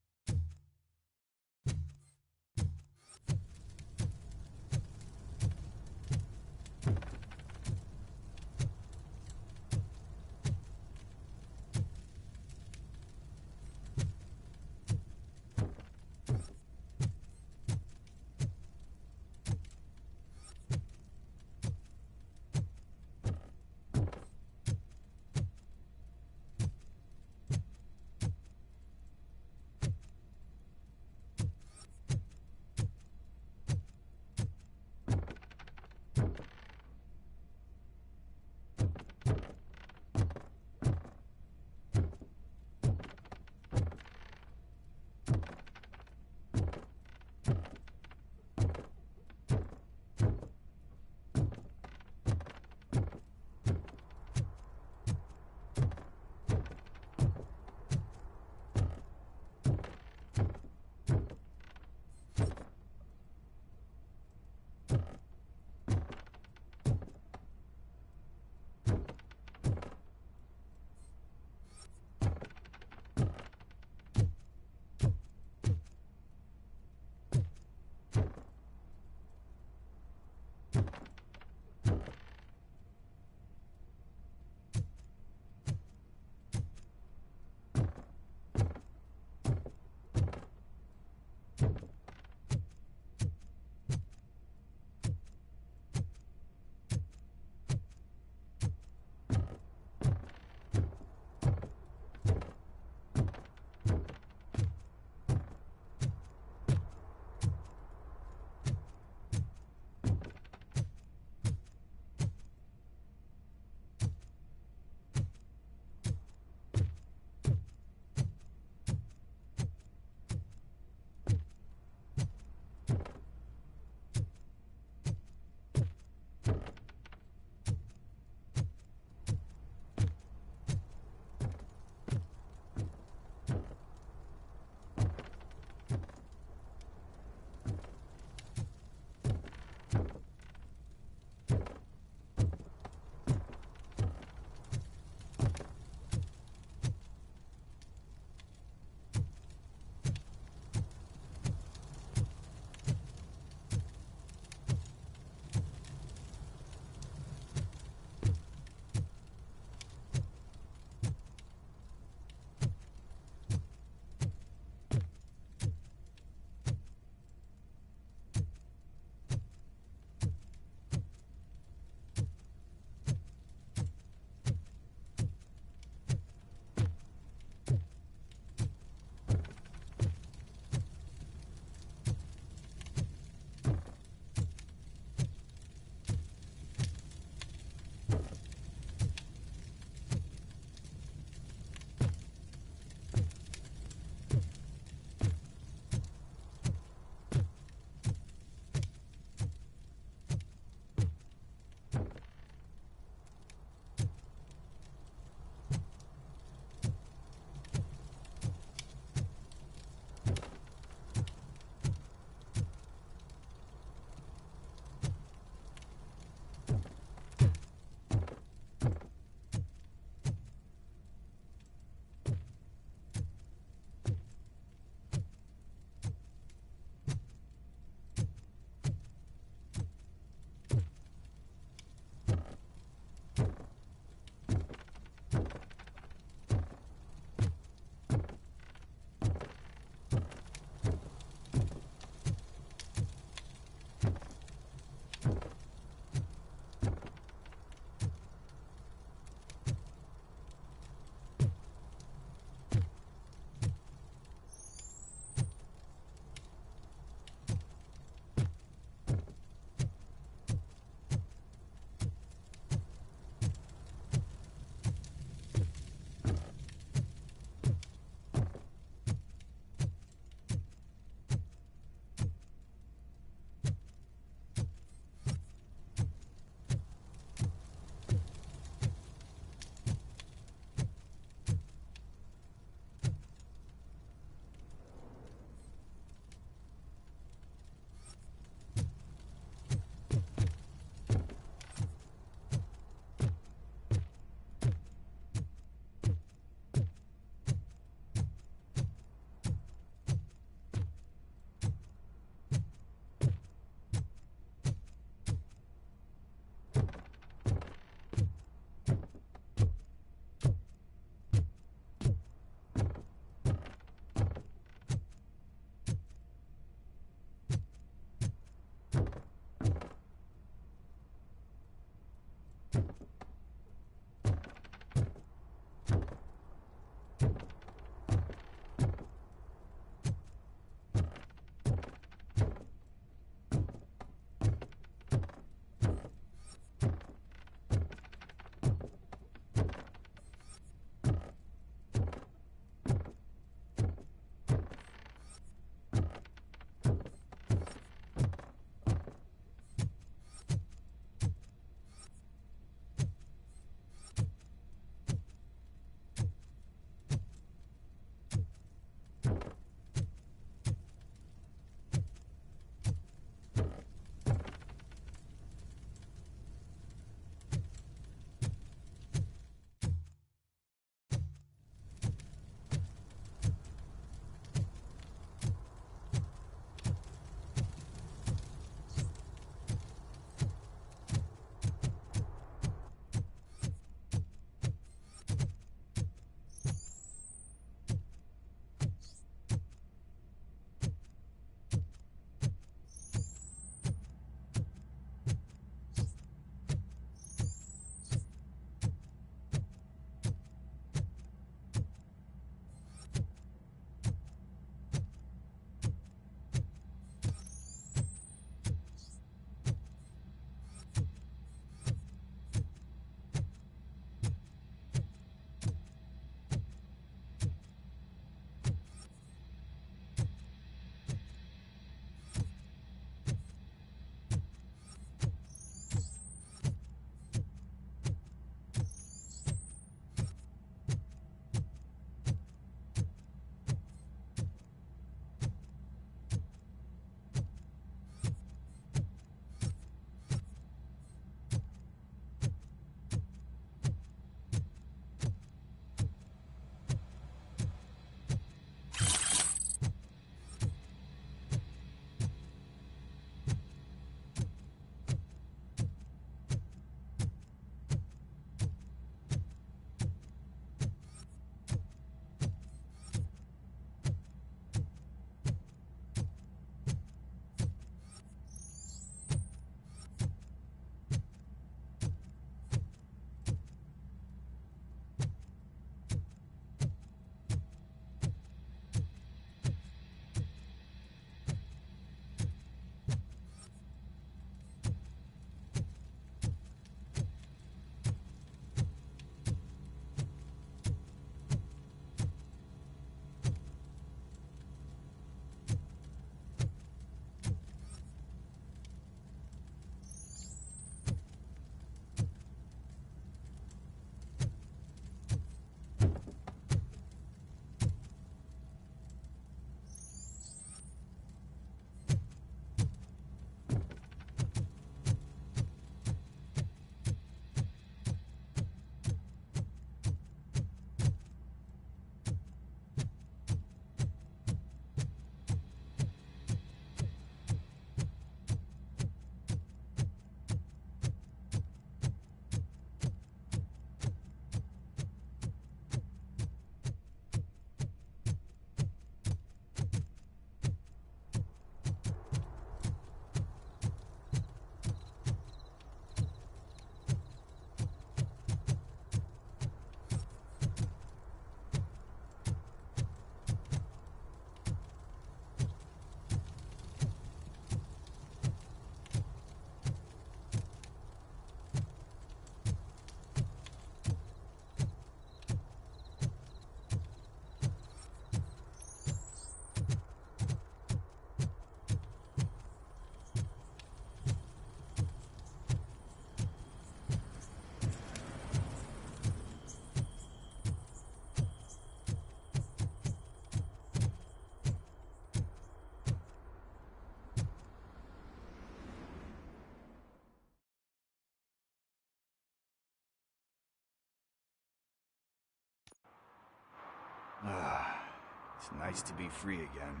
It's nice to be free again.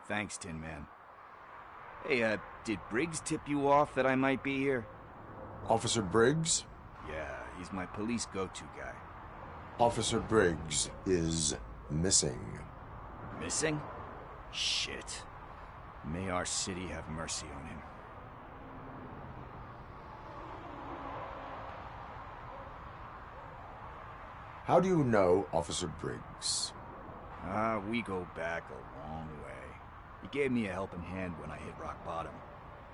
Thanks, Tin Man. Hey, did Briggs tip you off that I might be here? Officer Briggs? Yeah, he's my police go-to guy. Officer Briggs is missing. Missing? Shit. May our city have mercy on him. How do you know Officer Briggs? We go back a long way. He gave me a helping hand when I hit rock bottom.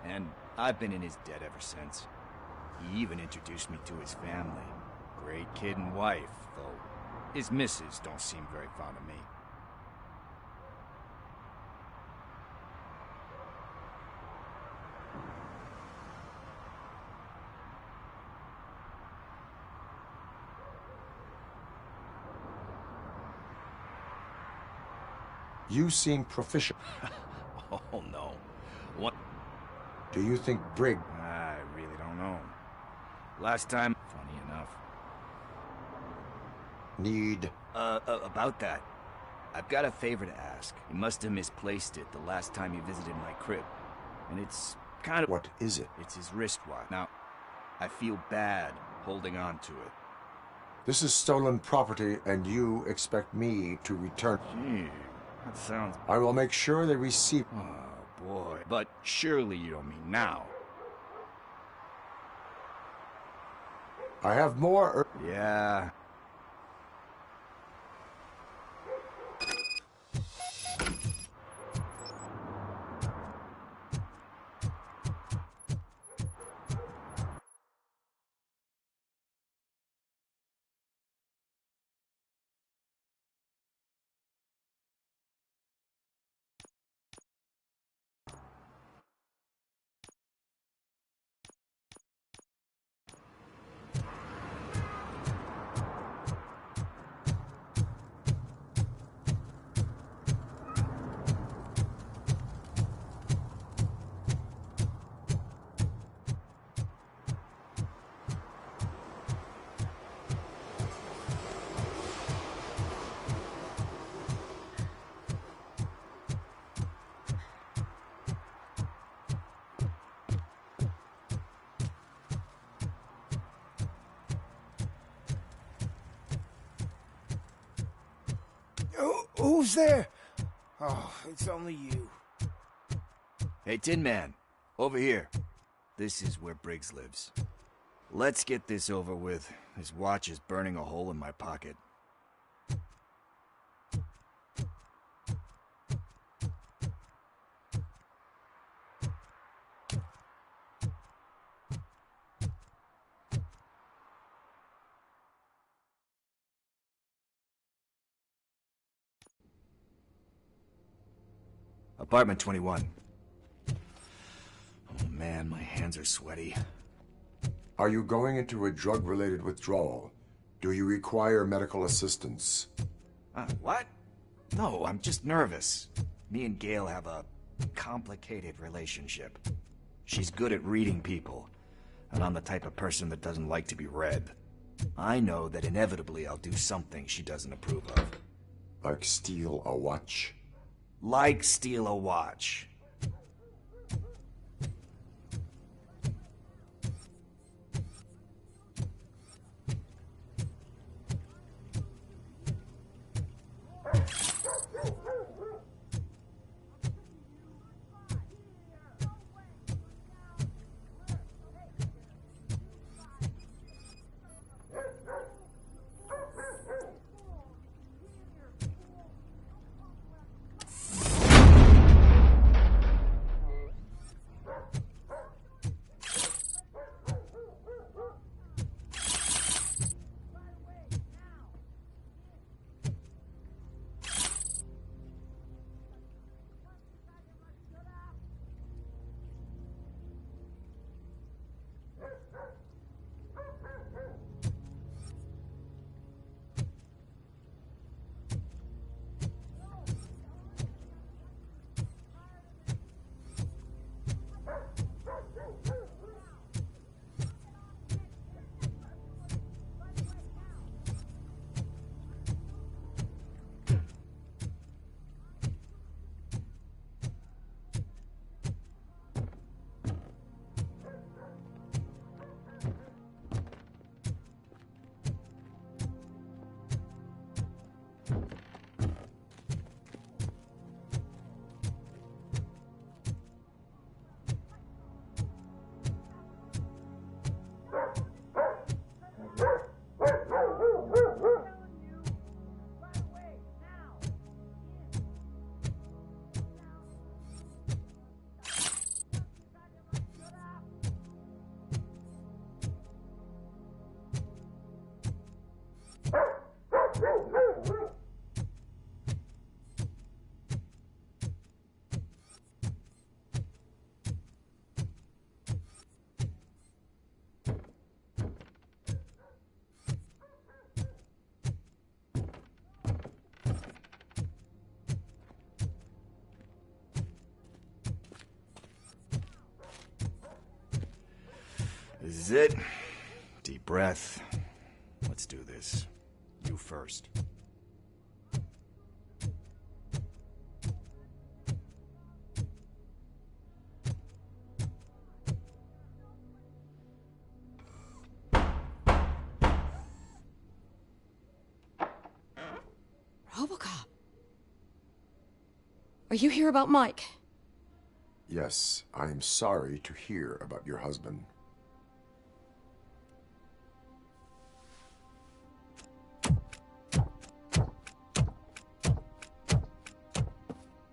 And I've been in his debt ever since. He even introduced me to his family. Great kid and wife, though his missus don't seem very fond of me. You seem proficient. Oh, no. What? Do you think Briggs... I really don't know. Last time... Funny enough. Need... About that. I've got a favor to ask. He must have misplaced it the last time he visited my crib. And it's kind of... What is it? It's his wristwatch. Now, I feel bad holding on to it. This is stolen property, and you expect me to return... Gee, that sounds... I will make sure they receive... Oh, boy. But surely you don't mean now. I have more... Yeah... Who's there? Oh, it's only you. Hey, Tin Man. Over here. This is where Briggs lives. Let's get this over with. His watch is burning a hole in my pocket. Apartment 21. Oh man, my hands are sweaty. Are you going into a drug-related withdrawal? Do you require medical assistance? What? No, I'm just nervous. Me and Gail have a complicated relationship. She's good at reading people, and I'm the type of person that doesn't like to be read. I know that inevitably I'll do something she doesn't approve of. Like steal a watch? Like steal a watch. it. Deep breath. Let's do this. You first. RoboCop. Are you here about Mike? Yes, I am sorry to hear about your husband.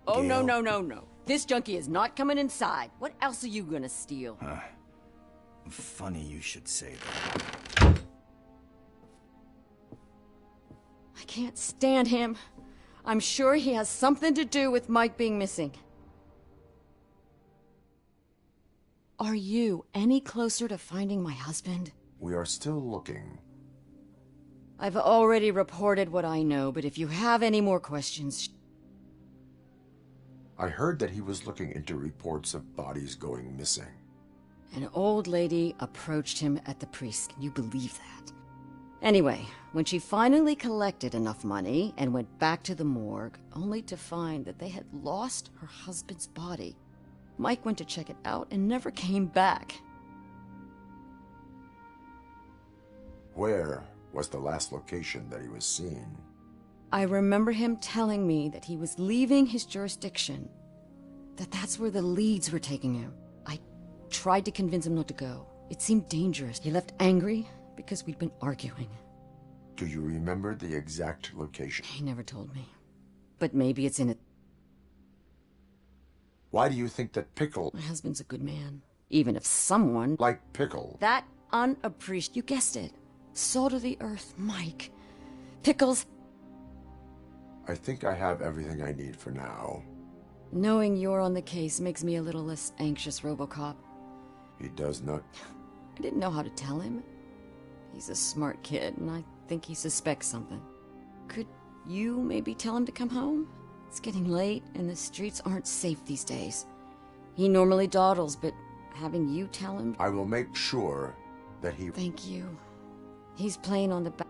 Oh, Gail. no. This junkie is not coming inside. What else are you gonna steal? Funny you should say that. I can't stand him. I'm sure he has something to do with Mike being missing. Are you any closer to finding my husband? We are still looking. I've already reported what I know, but if you have any more questions... I heard that he was looking into reports of bodies going missing. An old lady approached him at the priest. Can you believe that? Anyway, when she finally collected enough money and went back to the morgue, only to find that they had lost her husband's body, Mike went to check it out and never came back. Where was the last location that he was seen? I remember him telling me that he was leaving his jurisdiction, that's where the leads were taking him. I tried to convince him not to go. It seemed dangerous. He left angry because we'd been arguing. Do you remember the exact location? He never told me. But maybe it's in it. Why do you think that Pickle... My husband's a good man. Even if someone... Like Pickle. That unappreciated... You guessed it. Salt of the earth, Mike. Pickles... I think I have everything I need for now. Knowing you're on the case makes me a little less anxious, RoboCop. He does not... I didn't know how to tell him. He's a smart kid, and I think he suspects something. Could you maybe tell him to come home? It's getting late, and the streets aren't safe these days. He normally dawdles, but having you tell him... I will make sure that he... Thank you. He's playing on the back...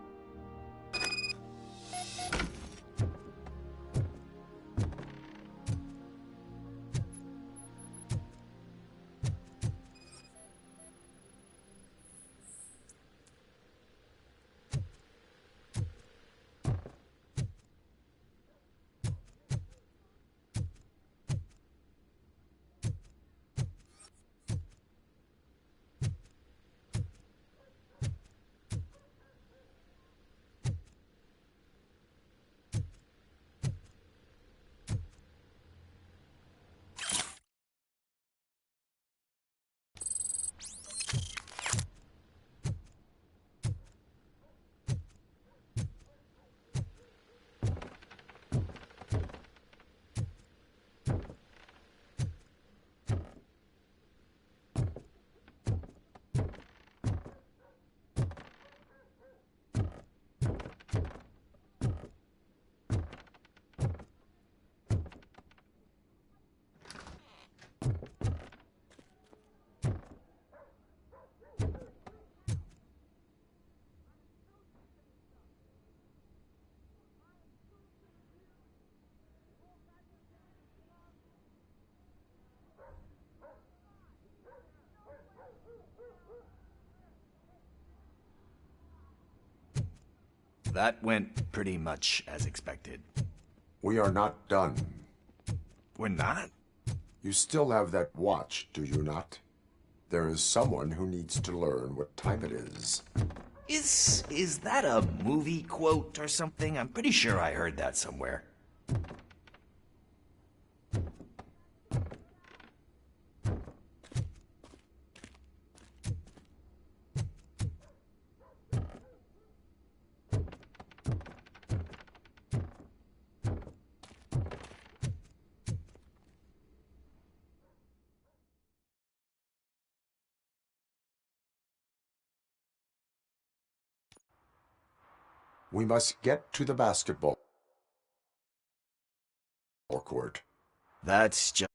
That went pretty much as expected. We are not done. We're not? You still have that watch, do you not? There is someone who needs to learn what time it is. Is that a movie quote or something? I'm pretty sure I heard that somewhere. We must get to the basketball court. That's just...